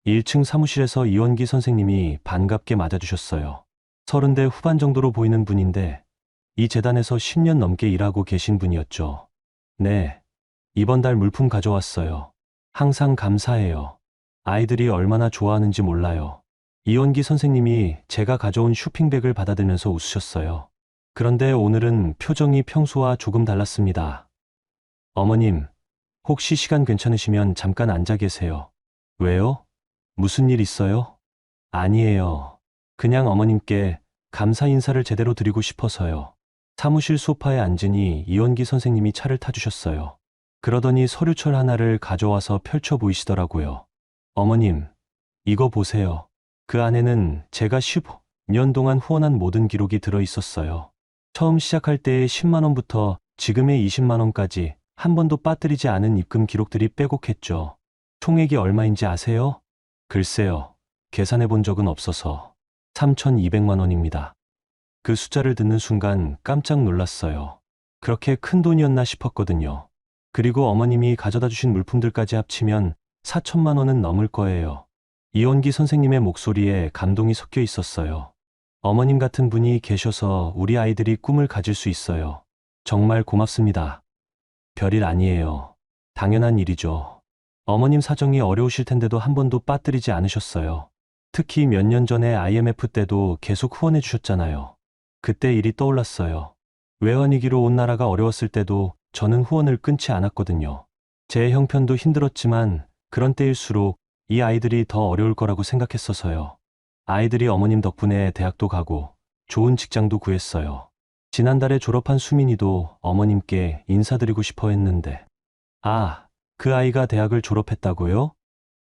1층 사무실에서 이원기 선생님이 반갑게 맞아주셨어요. 30대 후반 정도로 보이는 분인데 이 재단에서 10년 넘게 일하고 계신 분이었죠. 네, 이번 달 물품 가져왔어요. 항상 감사해요. 아이들이 얼마나 좋아하는지 몰라요. 이원기 선생님이 제가 가져온 쇼핑백을 받아들면서 웃으셨어요. 그런데 오늘은 표정이 평소와 조금 달랐습니다. 어머님, 혹시 시간 괜찮으시면 잠깐 앉아 계세요. 왜요? 무슨 일 있어요? 아니에요. 그냥 어머님께 감사 인사를 제대로 드리고 싶어서요. 사무실 소파에 앉으니 이원기 선생님이 차를 타주셨어요. 그러더니 서류철 하나를 가져와서 펼쳐 보이시더라고요. 어머님, 이거 보세요. 그 안에는 제가 15년 동안 후원한 모든 기록이 들어 있었어요. 처음 시작할 때의 10만 원부터 지금의 20만 원까지 한 번도 빠뜨리지 않은 입금 기록들이 빼곡했죠. 총액이 얼마인지 아세요? 글쎄요. 계산해 본 적은 없어서 3,200만 원입니다. 그 숫자를 듣는 순간 깜짝 놀랐어요. 그렇게 큰 돈이었나 싶었거든요. 그리고 어머님이 가져다 주신 물품들까지 합치면 4천만 원은 넘을 거예요. 이원기 선생님의 목소리에 감동이 섞여 있었어요. 어머님 같은 분이 계셔서 우리 아이들이 꿈을 가질 수 있어요. 정말 고맙습니다. 별일 아니에요. 당연한 일이죠. 어머님 사정이 어려우실 텐데도 한 번도 빠뜨리지 않으셨어요. 특히 몇 년 전에 IMF 때도 계속 후원해 주셨잖아요. 그때 일이 떠올랐어요. 외환위기로 온 나라가 어려웠을 때도 저는 후원을 끊지 않았거든요. 제 형편도 힘들었지만 그런 때일수록 이 아이들이 더 어려울 거라고 생각했어서요. 아이들이 어머님 덕분에 대학도 가고 좋은 직장도 구했어요. 지난달에 졸업한 수민이도 어머님께 인사드리고 싶어 했는데. 아, 그 아이가 대학을 졸업했다고요?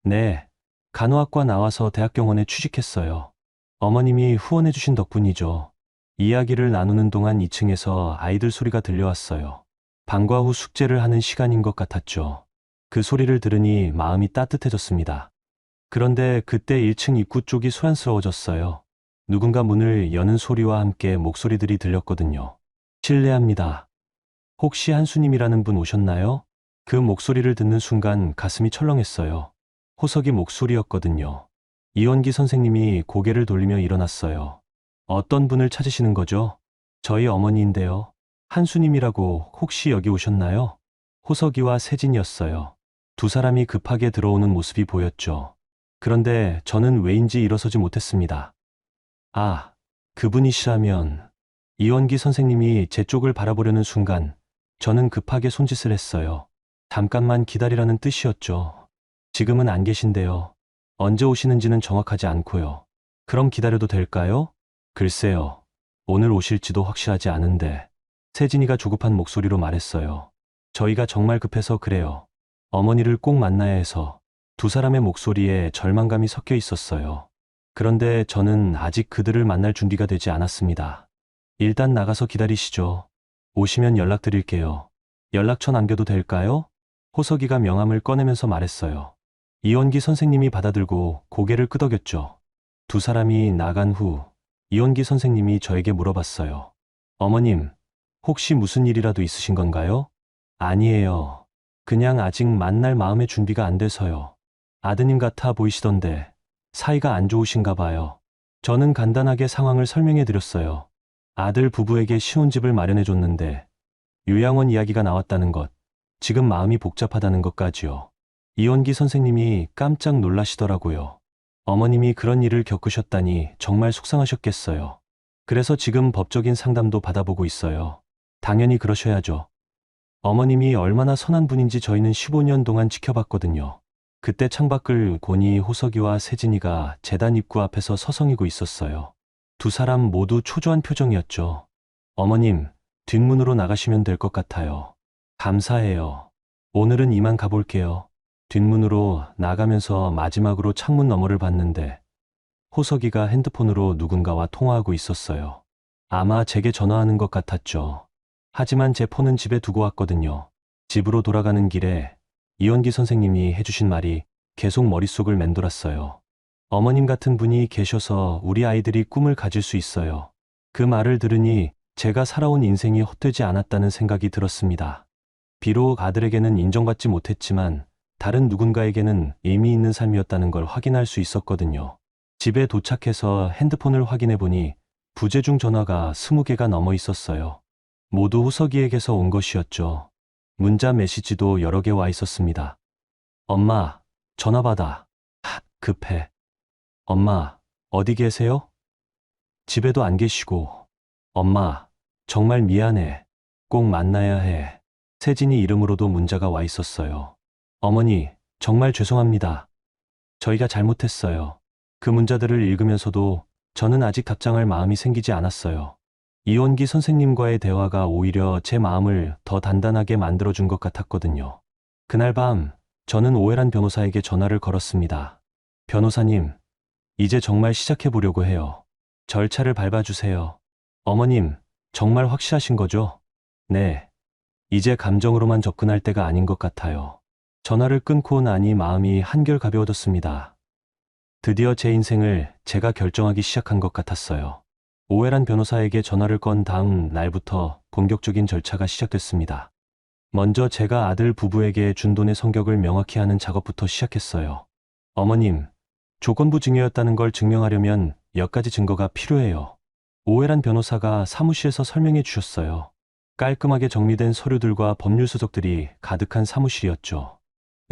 네, 간호학과 나와서 대학병원에 취직했어요. 어머님이 후원해 주신 덕분이죠. 이야기를 나누는 동안 2층에서 아이들 소리가 들려왔어요. 방과 후 숙제를 하는 시간인 것 같았죠. 그 소리를 들으니 마음이 따뜻해졌습니다. 그런데 그때 1층 입구 쪽이 소란스러워졌어요. 누군가 문을 여는 소리와 함께 목소리들이 들렸거든요. 실례합니다. 혹시 한수님이라는 분 오셨나요? 그 목소리를 듣는 순간 가슴이 철렁했어요. 호석이 목소리였거든요. 이원기 선생님이 고개를 돌리며 일어났어요. 어떤 분을 찾으시는 거죠? 저희 어머니인데요. 한수님이라고 혹시 여기 오셨나요? 호석이와 세진이었어요. 두 사람이 급하게 들어오는 모습이 보였죠. 그런데 저는 왜인지 일어서지 못했습니다. 아, 그분이시라면. 이원기 선생님이 제 쪽을 바라보려는 순간 저는 급하게 손짓을 했어요. 잠깐만 기다리라는 뜻이었죠. 지금은 안 계신데요. 언제 오시는지는 정확하지 않고요. 그럼 기다려도 될까요? 글쎄요. 오늘 오실지도 확실하지 않은데. 세진이가 조급한 목소리로 말했어요. 저희가 정말 급해서 그래요. 어머니를 꼭 만나야 해서. 두 사람의 목소리에 절망감이 섞여 있었어요. 그런데 저는 아직 그들을 만날 준비가 되지 않았습니다. 일단 나가서 기다리시죠. 오시면 연락드릴게요. 연락처 남겨도 될까요? 호석이가 명함을 꺼내면서 말했어요. 이원기 선생님이 받아들고 고개를 끄덕였죠. 두 사람이 나간 후 이원기 선생님이 저에게 물어봤어요. 어머님, 혹시 무슨 일이라도 있으신 건가요? 아니에요. 그냥 아직 만날 마음의 준비가 안 돼서요. 아드님 같아 보이시던데 사이가 안 좋으신가 봐요. 저는 간단하게 상황을 설명해 드렸어요. 아들 부부에게 신혼집을 마련해 줬는데 요양원 이야기가 나왔다는 것, 지금 마음이 복잡하다는 것까지요. 이원기 선생님이 깜짝 놀라시더라고요. 어머님이 그런 일을 겪으셨다니 정말 속상하셨겠어요. 그래서 지금 법적인 상담도 받아보고 있어요. 당연히 그러셔야죠. 어머님이 얼마나 선한 분인지 저희는 15년 동안 지켜봤거든요. 그때 창밖을 고니 호석이와 세진이가 재단 입구 앞에서 서성이고 있었어요. 두 사람 모두 초조한 표정이었죠. 어머님, 뒷문으로 나가시면 될 것 같아요. 감사해요. 오늘은 이만 가볼게요. 뒷문으로 나가면서 마지막으로 창문 너머를 봤는데 호석이가 핸드폰으로 누군가와 통화하고 있었어요. 아마 제게 전화하는 것 같았죠. 하지만 제 폰은 집에 두고 왔거든요. 집으로 돌아가는 길에 이원기 선생님이 해주신 말이 계속 머릿속을 맴돌았어요. 어머님 같은 분이 계셔서 우리 아이들이 꿈을 가질 수 있어요. 그 말을 들으니 제가 살아온 인생이 헛되지 않았다는 생각이 들었습니다. 비록 아들에게는 인정받지 못했지만 다른 누군가에게는 의미 있는 삶이었다는 걸 확인할 수 있었거든요. 집에 도착해서 핸드폰을 확인해 보니 부재중 전화가 20개가 넘어 있었어요. 모두 호석이에게서 온 것이었죠. 문자 메시지도 여러 개 와 있었습니다. 엄마, 전화 받아. 급해. 엄마, 어디 계세요? 집에도 안 계시고. 엄마, 정말 미안해. 꼭 만나야 해. 세진이 이름으로도 문자가 와 있었어요. 어머니, 정말 죄송합니다. 저희가 잘못했어요. 그 문자들을 읽으면서도 저는 아직 답장할 마음이 생기지 않았어요. 이원기 선생님과의 대화가 오히려 제 마음을 더 단단하게 만들어준 것 같았거든요. 그날 밤, 저는 오해란 변호사에게 전화를 걸었습니다. 변호사님, 이제 정말 시작해보려고 해요. 절차를 밟아주세요. 어머님, 정말 확실하신 거죠? 네. 이제 감정으로만 접근할 때가 아닌 것 같아요. 전화를 끊고 나니 마음이 한결 가벼워졌습니다. 드디어 제 인생을 제가 결정하기 시작한 것 같았어요. 오해란 변호사에게 전화를 건 다음 날부터 본격적인 절차가 시작됐습니다. 먼저 제가 아들 부부에게 준 돈의 성격을 명확히 하는 작업부터 시작했어요. 어머님, 조건부 증여였다는 걸 증명하려면 몇 가지 증거가 필요해요. 오해란 변호사가 사무실에서 설명해 주셨어요. 깔끔하게 정리된 서류들과 법률 서적들이 가득한 사무실이었죠.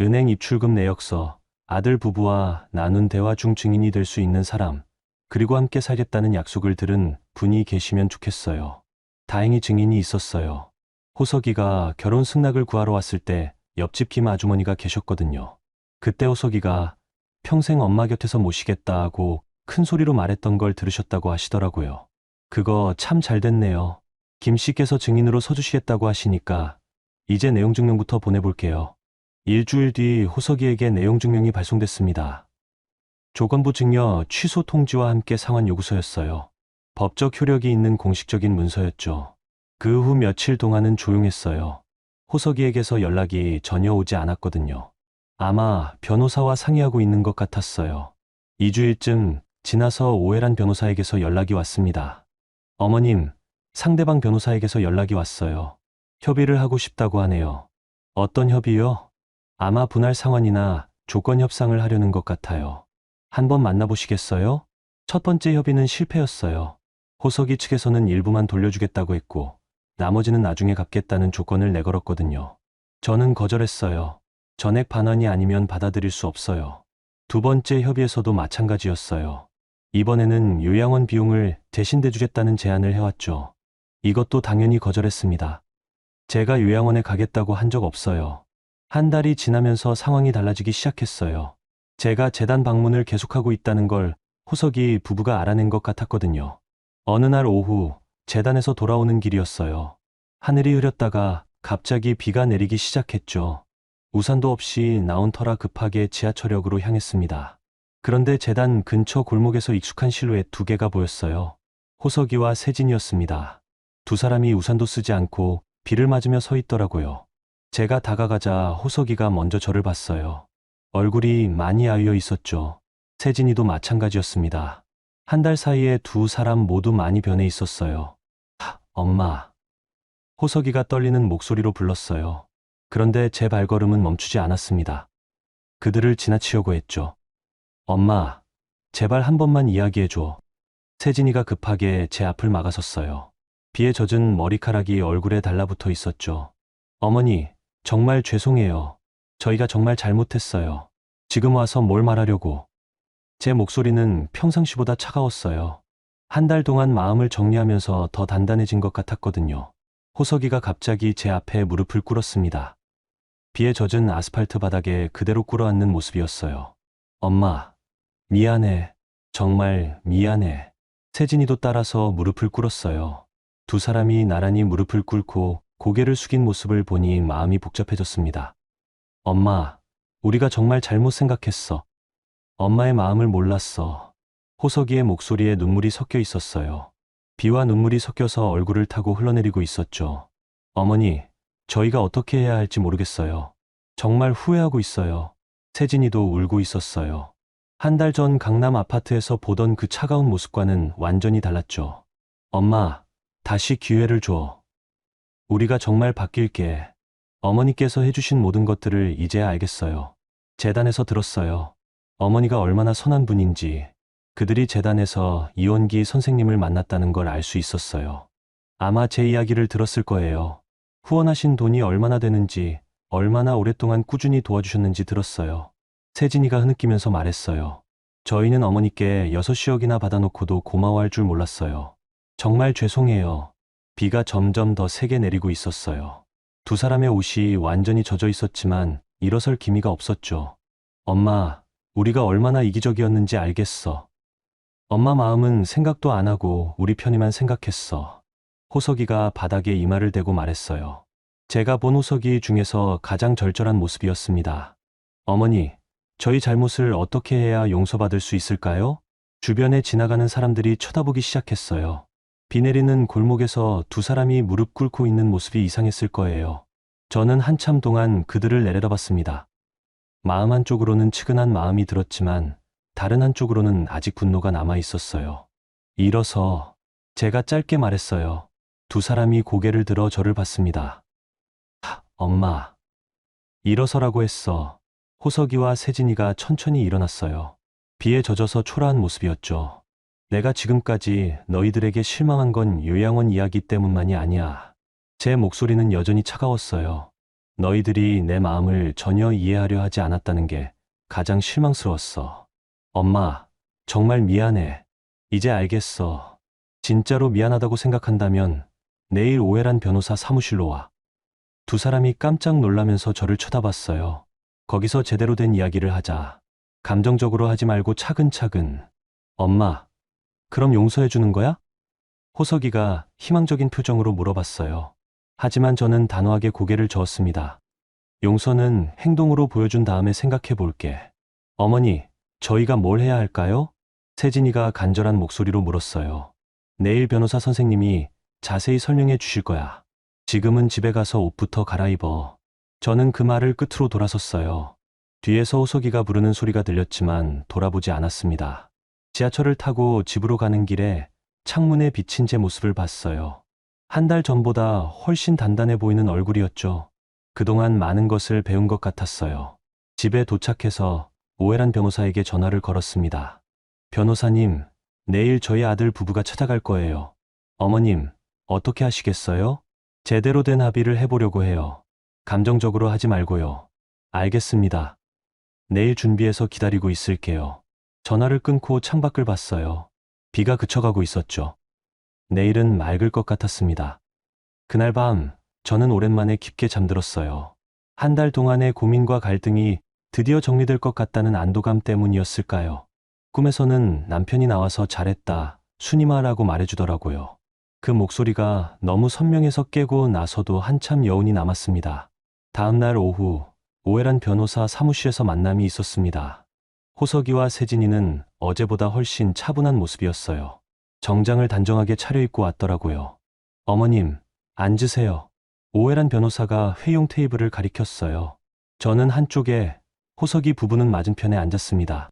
은행 입출금 내역서, 아들 부부와 나눈 대화 중 증인이 될 수 있는 사람, 그리고 함께 살겠다는 약속을 들은 분이 계시면 좋겠어요. 다행히 증인이 있었어요. 호석이가 결혼 승낙을 구하러 왔을 때 옆집 김 아주머니가 계셨거든요. 그때 호석이가 평생 엄마 곁에서 모시겠다고 큰 소리로 말했던 걸 들으셨다고 하시더라고요. 그거 참 잘 됐네요. 김 씨께서 증인으로 서주시겠다고 하시니까 이제 내용 증명부터 보내볼게요. 일주일 뒤 호석이에게 내용 증명이 발송됐습니다. 조건부 증여 취소 통지와 함께 상환 요구서였어요. 법적 효력이 있는 공식적인 문서였죠. 그 후 며칠 동안은 조용했어요. 호석이에게서 연락이 전혀 오지 않았거든요. 아마 변호사와 상의하고 있는 것 같았어요. 2주일쯤 지나서 오해란 변호사에게서 연락이 왔습니다. 어머님, 상대방 변호사에게서 연락이 왔어요. 협의를 하고 싶다고 하네요. 어떤 협의요? 아마 분할 상환이나 조건 협상을 하려는 것 같아요. 한번 만나보시겠어요? 첫 번째 협의는 실패였어요. 호석이 측에서는 일부만 돌려주겠다고 했고 나머지는 나중에 갚겠다는 조건을 내걸었거든요. 저는 거절했어요. 전액 반환이 아니면 받아들일 수 없어요. 두 번째 협의에서도 마찬가지였어요. 이번에는 요양원 비용을 대신 대주겠다는 제안을 해왔죠. 이것도 당연히 거절했습니다. 제가 요양원에 가겠다고 한 적 없어요. 한 달이 지나면서 상황이 달라지기 시작했어요. 제가 재단 방문을 계속하고 있다는 걸 호석이 부부가 알아낸 것 같았거든요. 어느 날 오후 재단에서 돌아오는 길이었어요. 하늘이 흐렸다가 갑자기 비가 내리기 시작했죠. 우산도 없이 나온 터라 급하게 지하철역으로 향했습니다. 그런데 재단 근처 골목에서 익숙한 실루엣 두 개가 보였어요. 호석이와 세진이었습니다. 두 사람이 우산도 쓰지 않고 비를 맞으며 서 있더라고요. 제가 다가가자 호석이가 먼저 저를 봤어요. 얼굴이 많이 아유어 있었죠. 세진이도 마찬가지였습니다. 한 달 사이에 두 사람 모두 많이 변해 있었어요. 엄마. 호석이가 떨리는 목소리로 불렀어요. 그런데 제 발걸음은 멈추지 않았습니다. 그들을 지나치려고 했죠. 엄마, 제발 한 번만 이야기해줘. 세진이가 급하게 제 앞을 막아섰어요. 비에 젖은 머리카락이 얼굴에 달라붙어 있었죠. 어머니, 정말 죄송해요. 저희가 정말 잘못했어요. 지금 와서 뭘 말하려고. 제 목소리는 평상시보다 차가웠어요. 한 달 동안 마음을 정리하면서 더 단단해진 것 같았거든요. 호석이가 갑자기 제 앞에 무릎을 꿇었습니다. 비에 젖은 아스팔트 바닥에 그대로 꿇어앉는 모습이었어요. 엄마, 미안해. 정말 미안해. 세진이도 따라서 무릎을 꿇었어요. 두 사람이 나란히 무릎을 꿇고 고개를 숙인 모습을 보니 마음이 복잡해졌습니다. 엄마, 우리가 정말 잘못 생각했어. 엄마의 마음을 몰랐어. 호석이의 목소리에 눈물이 섞여 있었어요. 비와 눈물이 섞여서 얼굴을 타고 흘러내리고 있었죠. 어머니, 저희가 어떻게 해야 할지 모르겠어요. 정말 후회하고 있어요. 세진이도 울고 있었어요. 한 달 전 강남 아파트에서 보던 그 차가운 모습과는 완전히 달랐죠. 엄마, 다시 기회를 줘. 우리가 정말 바뀔게. 어머니께서 해주신 모든 것들을 이제야 알겠어요. 재단에서 들었어요. 어머니가 얼마나 선한 분인지, 그들이 재단에서 이원기 선생님을 만났다는 걸 알 수 있었어요. 아마 제 이야기를 들었을 거예요. 후원하신 돈이 얼마나 되는지, 얼마나 오랫동안 꾸준히 도와주셨는지 들었어요. 세진이가 흐느끼면서 말했어요. 저희는 어머니께 6억이나 받아놓고도 고마워할 줄 몰랐어요. 정말 죄송해요. 비가 점점 더 세게 내리고 있었어요. 두 사람의 옷이 완전히 젖어 있었지만 일어설 기미가 없었죠. 엄마, 우리가 얼마나 이기적이었는지 알겠어. 엄마 마음은 생각도 안 하고 우리 편이만 생각했어. 호석이가 바닥에 이마를 대고 말했어요. 제가 본 호석이 중에서 가장 절절한 모습이었습니다. 어머니, 저희 잘못을 어떻게 해야 용서받을 수 있을까요? 주변에 지나가는 사람들이 쳐다보기 시작했어요. 비 내리는 골목에서 두 사람이 무릎 꿇고 있는 모습이 이상했을 거예요. 저는 한참 동안 그들을 내려다봤습니다. 마음 한쪽으로는 측은한 마음이 들었지만 다른 한쪽으로는 아직 분노가 남아 있었어요. 일어서 제가 짧게 말했어요. 두 사람이 고개를 들어 저를 봤습니다. 엄마. 일어서라고 했어. 호석이와 세진이가 천천히 일어났어요. 비에 젖어서 초라한 모습이었죠. 내가 지금까지 너희들에게 실망한 건 요양원 이야기 때문만이 아니야. 제 목소리는 여전히 차가웠어요. 너희들이 내 마음을 전혀 이해하려 하지 않았다는 게 가장 실망스러웠어. 엄마, 정말 미안해. 이제 알겠어. 진짜로 미안하다고 생각한다면 내일 오해란 변호사 사무실로 와. 두 사람이 깜짝 놀라면서 저를 쳐다봤어요. 거기서 제대로 된 이야기를 하자. 감정적으로 하지 말고 차근차근. 엄마, 그럼 용서해 주는 거야? 호석이가 희망적인 표정으로 물어봤어요. 하지만 저는 단호하게 고개를 저었습니다. 용서는 행동으로 보여준 다음에 생각해 볼게. 어머니, 저희가 뭘 해야 할까요? 세진이가 간절한 목소리로 물었어요. 내일 변호사 선생님이 자세히 설명해 주실 거야. 지금은 집에 가서 옷부터 갈아입어. 저는 그 말을 끝으로 돌아섰어요. 뒤에서 호석이가 부르는 소리가 들렸지만 돌아보지 않았습니다. 지하철을 타고 집으로 가는 길에 창문에 비친 제 모습을 봤어요. 한 달 전보다 훨씬 단단해 보이는 얼굴이었죠. 그동안 많은 것을 배운 것 같았어요. 집에 도착해서 오해란 변호사에게 전화를 걸었습니다. 변호사님, 내일 저희 아들 부부가 찾아갈 거예요. 어머님, 어떻게 하시겠어요? 제대로 된 합의를 해보려고 해요. 감정적으로 하지 말고요. 알겠습니다. 내일 준비해서 기다리고 있을게요. 전화를 끊고 창밖을 봤어요. 비가 그쳐가고 있었죠. 내일은 맑을 것 같았습니다. 그날 밤, 저는 오랜만에 깊게 잠들었어요. 한 달 동안의 고민과 갈등이 드디어 정리될 것 같다는 안도감 때문이었을까요? 꿈에서는 남편이 나와서 잘했다, 순이마라고 말해주더라고요. 그 목소리가 너무 선명해서 깨고 나서도 한참 여운이 남았습니다. 다음 날 오후, 오해란 변호사 사무실에서 만남이 있었습니다. 호석이와 세진이는 어제보다 훨씬 차분한 모습이었어요. 정장을 단정하게 차려입고 왔더라고요. 어머님, 앉으세요. 오해란 변호사가 회용 테이블을 가리켰어요. 저는 한쪽에, 호석이 부부는 맞은편에 앉았습니다.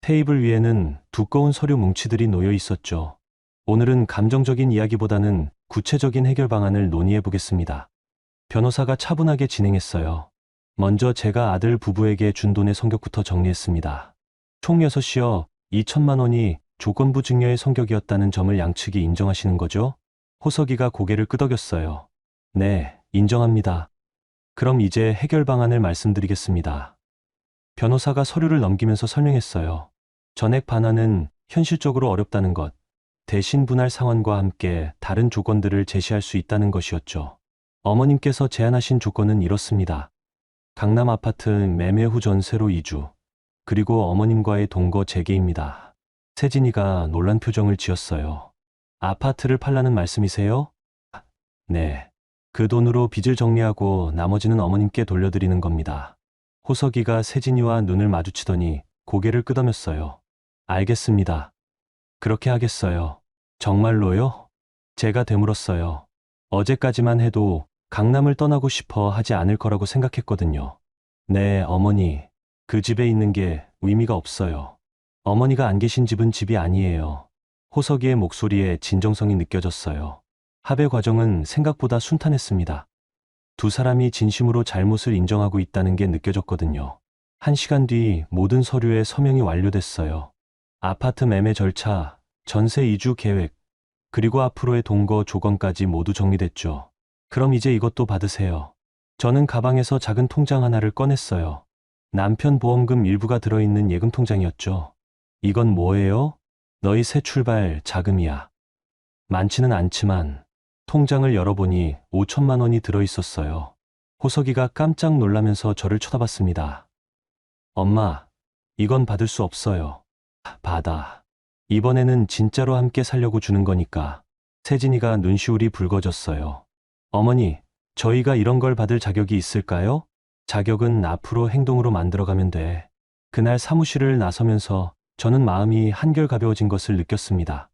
테이블 위에는 두꺼운 서류 뭉치들이 놓여 있었죠. 오늘은 감정적인 이야기보다는 구체적인 해결 방안을 논의해 보겠습니다. 변호사가 차분하게 진행했어요. 먼저 제가 아들 부부에게 준 돈의 성격부터 정리했습니다. 총 6시여 2천만 원이 조건부 증여의 성격이었다는 점을 양측이 인정하시는 거죠? 호석이가 고개를 끄덕였어요. 네, 인정합니다. 그럼 이제 해결 방안을 말씀드리겠습니다. 변호사가 서류를 넘기면서 설명했어요. 전액 반환은 현실적으로 어렵다는 것, 대신 분할 상환과 함께 다른 조건들을 제시할 수 있다는 것이었죠. 어머님께서 제안하신 조건은 이렇습니다. 강남 아파트 매매 후 전세로 이주, 그리고 어머님과의 동거 재개입니다. 세진이가 놀란 표정을 지었어요. 아파트를 팔라는 말씀이세요? 네. 그 돈으로 빚을 정리하고 나머지는 어머님께 돌려드리는 겁니다. 호석이가 세진이와 눈을 마주치더니 고개를 끄덕였어요. 알겠습니다. 그렇게 하겠어요. 정말로요? 제가 되물었어요. 어제까지만 해도 강남을 떠나고 싶어 하지 않을 거라고 생각했거든요. 네, 어머니. 그 집에 있는 게 의미가 없어요. 어머니가 안 계신 집은 집이 아니에요. 호석이의 목소리에 진정성이 느껴졌어요. 합의 과정은 생각보다 순탄했습니다. 두 사람이 진심으로 잘못을 인정하고 있다는 게 느껴졌거든요. 1시간 뒤 모든 서류에 서명이 완료됐어요. 아파트 매매 절차, 전세 이주 계획, 그리고 앞으로의 동거 조건까지 모두 정리됐죠. 그럼 이제 이것도 받으세요. 저는 가방에서 작은 통장 하나를 꺼냈어요. 남편 보험금 일부가 들어있는 예금 통장이었죠. 이건 뭐예요? 너희 새 출발 자금이야. 많지는 않지만 통장을 열어보니 5천만 원이 들어있었어요. 호석이가 깜짝 놀라면서 저를 쳐다봤습니다. 엄마, 이건 받을 수 없어요. 받아. 이번에는 진짜로 함께 살려고 주는 거니까. 세진이가 눈시울이 붉어졌어요. 어머니, 저희가 이런 걸 받을 자격이 있을까요? 자격은 앞으로 행동으로 만들어가면 돼. 그날 사무실을 나서면서 저는 마음이 한결 가벼워진 것을 느꼈습니다.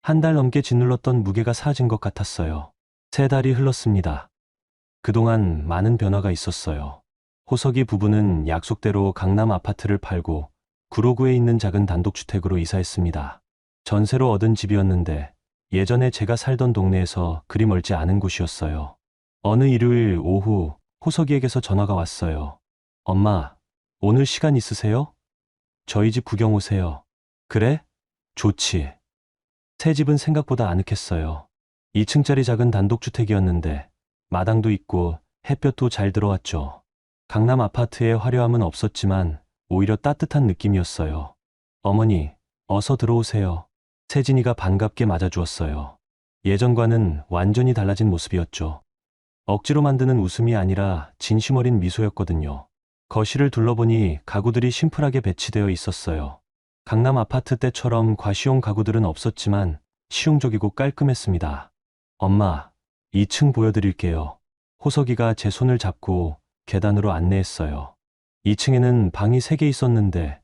한 달 넘게 짓눌렀던 무게가 사라진 것 같았어요. 3달이 흘렀습니다. 그동안 많은 변화가 있었어요. 호석이 부부는 약속대로 강남 아파트를 팔고 구로구에 있는 작은 단독주택으로 이사했습니다. 전세로 얻은 집이었는데 예전에 제가 살던 동네에서 그리 멀지 않은 곳이었어요. 어느 일요일 오후 호석이에게서 전화가 왔어요. 엄마, 오늘 시간 있으세요? 저희 집 구경 오세요. 그래? 좋지. 새 집은 생각보다 아늑했어요. 2층짜리 작은 단독주택이었는데 마당도 있고 햇볕도 잘 들어왔죠. 강남 아파트의 화려함은 없었지만 오히려 따뜻한 느낌이었어요. 어머니, 어서 들어오세요. 세진이가 반갑게 맞아주었어요. 예전과는 완전히 달라진 모습이었죠. 억지로 만드는 웃음이 아니라 진심 어린 미소였거든요. 거실을 둘러보니 가구들이 심플하게 배치되어 있었어요. 강남 아파트 때처럼 과시용 가구들은 없었지만 실용적이고 깔끔했습니다. 엄마, 2층 보여드릴게요. 호석이가 제 손을 잡고 계단으로 안내했어요. 2층에는 방이 3개 있었는데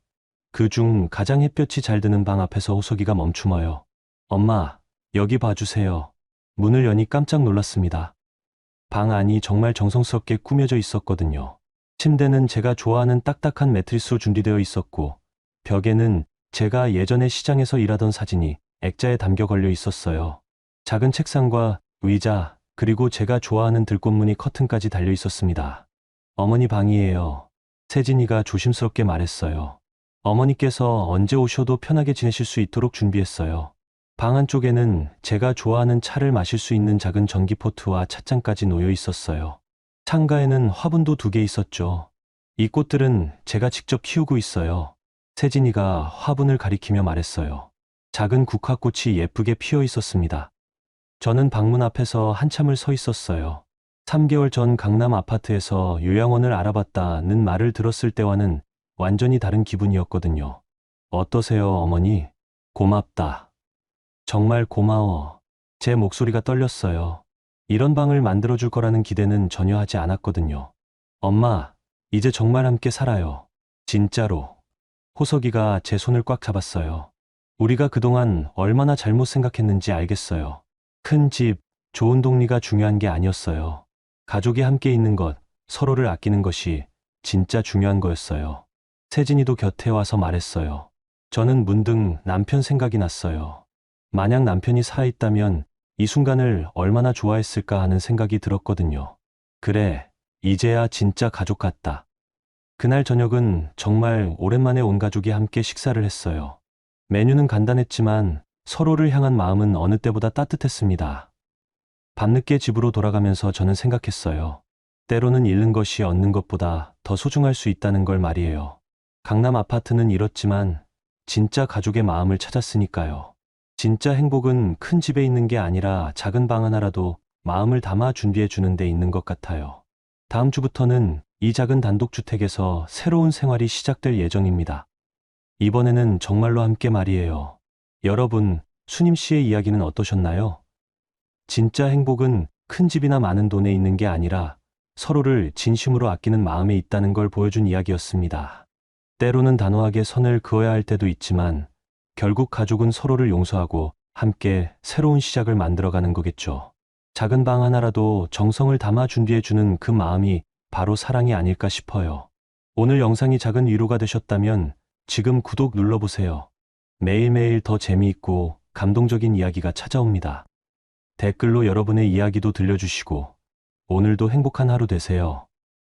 그중 가장 햇볕이 잘 드는 방 앞에서 호석이가 멈춤어요. 엄마, 여기 봐주세요. 문을 여니 깜짝 놀랐습니다. 방 안이 정말 정성스럽게 꾸며져 있었거든요. 침대는 제가 좋아하는 딱딱한 매트리스로 준비되어 있었고 벽에는 제가 예전에 시장에서 일하던 사진이 액자에 담겨 걸려 있었어요. 작은 책상과 의자, 그리고 제가 좋아하는 들꽃무늬 커튼까지 달려 있었습니다. 어머니 방이에요. 세진이가 조심스럽게 말했어요. 어머니께서 언제 오셔도 편하게 지내실 수 있도록 준비했어요. 방 안쪽에는 제가 좋아하는 차를 마실 수 있는 작은 전기포트와 찻잔까지 놓여 있었어요. 창가에는 화분도 2개 있었죠. 이 꽃들은 제가 직접 키우고 있어요. 세진이가 화분을 가리키며 말했어요. 작은 국화꽃이 예쁘게 피어 있었습니다. 저는 방문 앞에서 한참을 서 있었어요. 3개월 전 강남 아파트에서 요양원을 알아봤다는 말을 들었을 때와는 완전히 다른 기분이었거든요. 어떠세요, 어머니? 고맙다. 정말 고마워. 제 목소리가 떨렸어요. 이런 방을 만들어줄 거라는 기대는 전혀 하지 않았거든요. 엄마, 이제 정말 함께 살아요. 진짜로. 호석이가 제 손을 꽉 잡았어요. 우리가 그동안 얼마나 잘못 생각했는지 알겠어요. 큰 집, 좋은 동리가 중요한 게 아니었어요. 가족이 함께 있는 것, 서로를 아끼는 것이 진짜 중요한 거였어요. 세진이도 곁에 와서 말했어요. 저는 문득 남편 생각이 났어요. 만약 남편이 살아있다면 이 순간을 얼마나 좋아했을까 하는 생각이 들었거든요. 그래, 이제야 진짜 가족 같다. 그날 저녁은 정말 오랜만에 온 가족이 함께 식사를 했어요. 메뉴는 간단했지만 서로를 향한 마음은 어느 때보다 따뜻했습니다. 밤늦게 집으로 돌아가면서 저는 생각했어요. 때로는 잃는 것이 얻는 것보다 더 소중할 수 있다는 걸 말이에요. 강남 아파트는 잃었지만 진짜 가족의 마음을 찾았으니까요. 진짜 행복은 큰 집에 있는 게 아니라 작은 방 하나라도 마음을 담아 준비해 주는 데 있는 것 같아요. 다음 주부터는 이 작은 단독주택에서 새로운 생활이 시작될 예정입니다. 이번에는 정말로 함께 말이에요. 여러분, 수님 씨의 이야기는 어떠셨나요? 진짜 행복은 큰 집이나 많은 돈에 있는 게 아니라 서로를 진심으로 아끼는 마음에 있다는 걸 보여준 이야기였습니다. 때로는 단호하게 선을 그어야 할 때도 있지만 결국 가족은 서로를 용서하고 함께 새로운 시작을 만들어가는 거겠죠. 작은 방 하나라도 정성을 담아 준비해주는 그 마음이 바로 사랑이 아닐까 싶어요. 오늘 영상이 작은 위로가 되셨다면 지금 구독 눌러보세요. 매일매일 더 재미있고 감동적인 이야기가 찾아옵니다. 댓글로 여러분의 이야기도 들려주시고 오늘도 행복한 하루 되세요.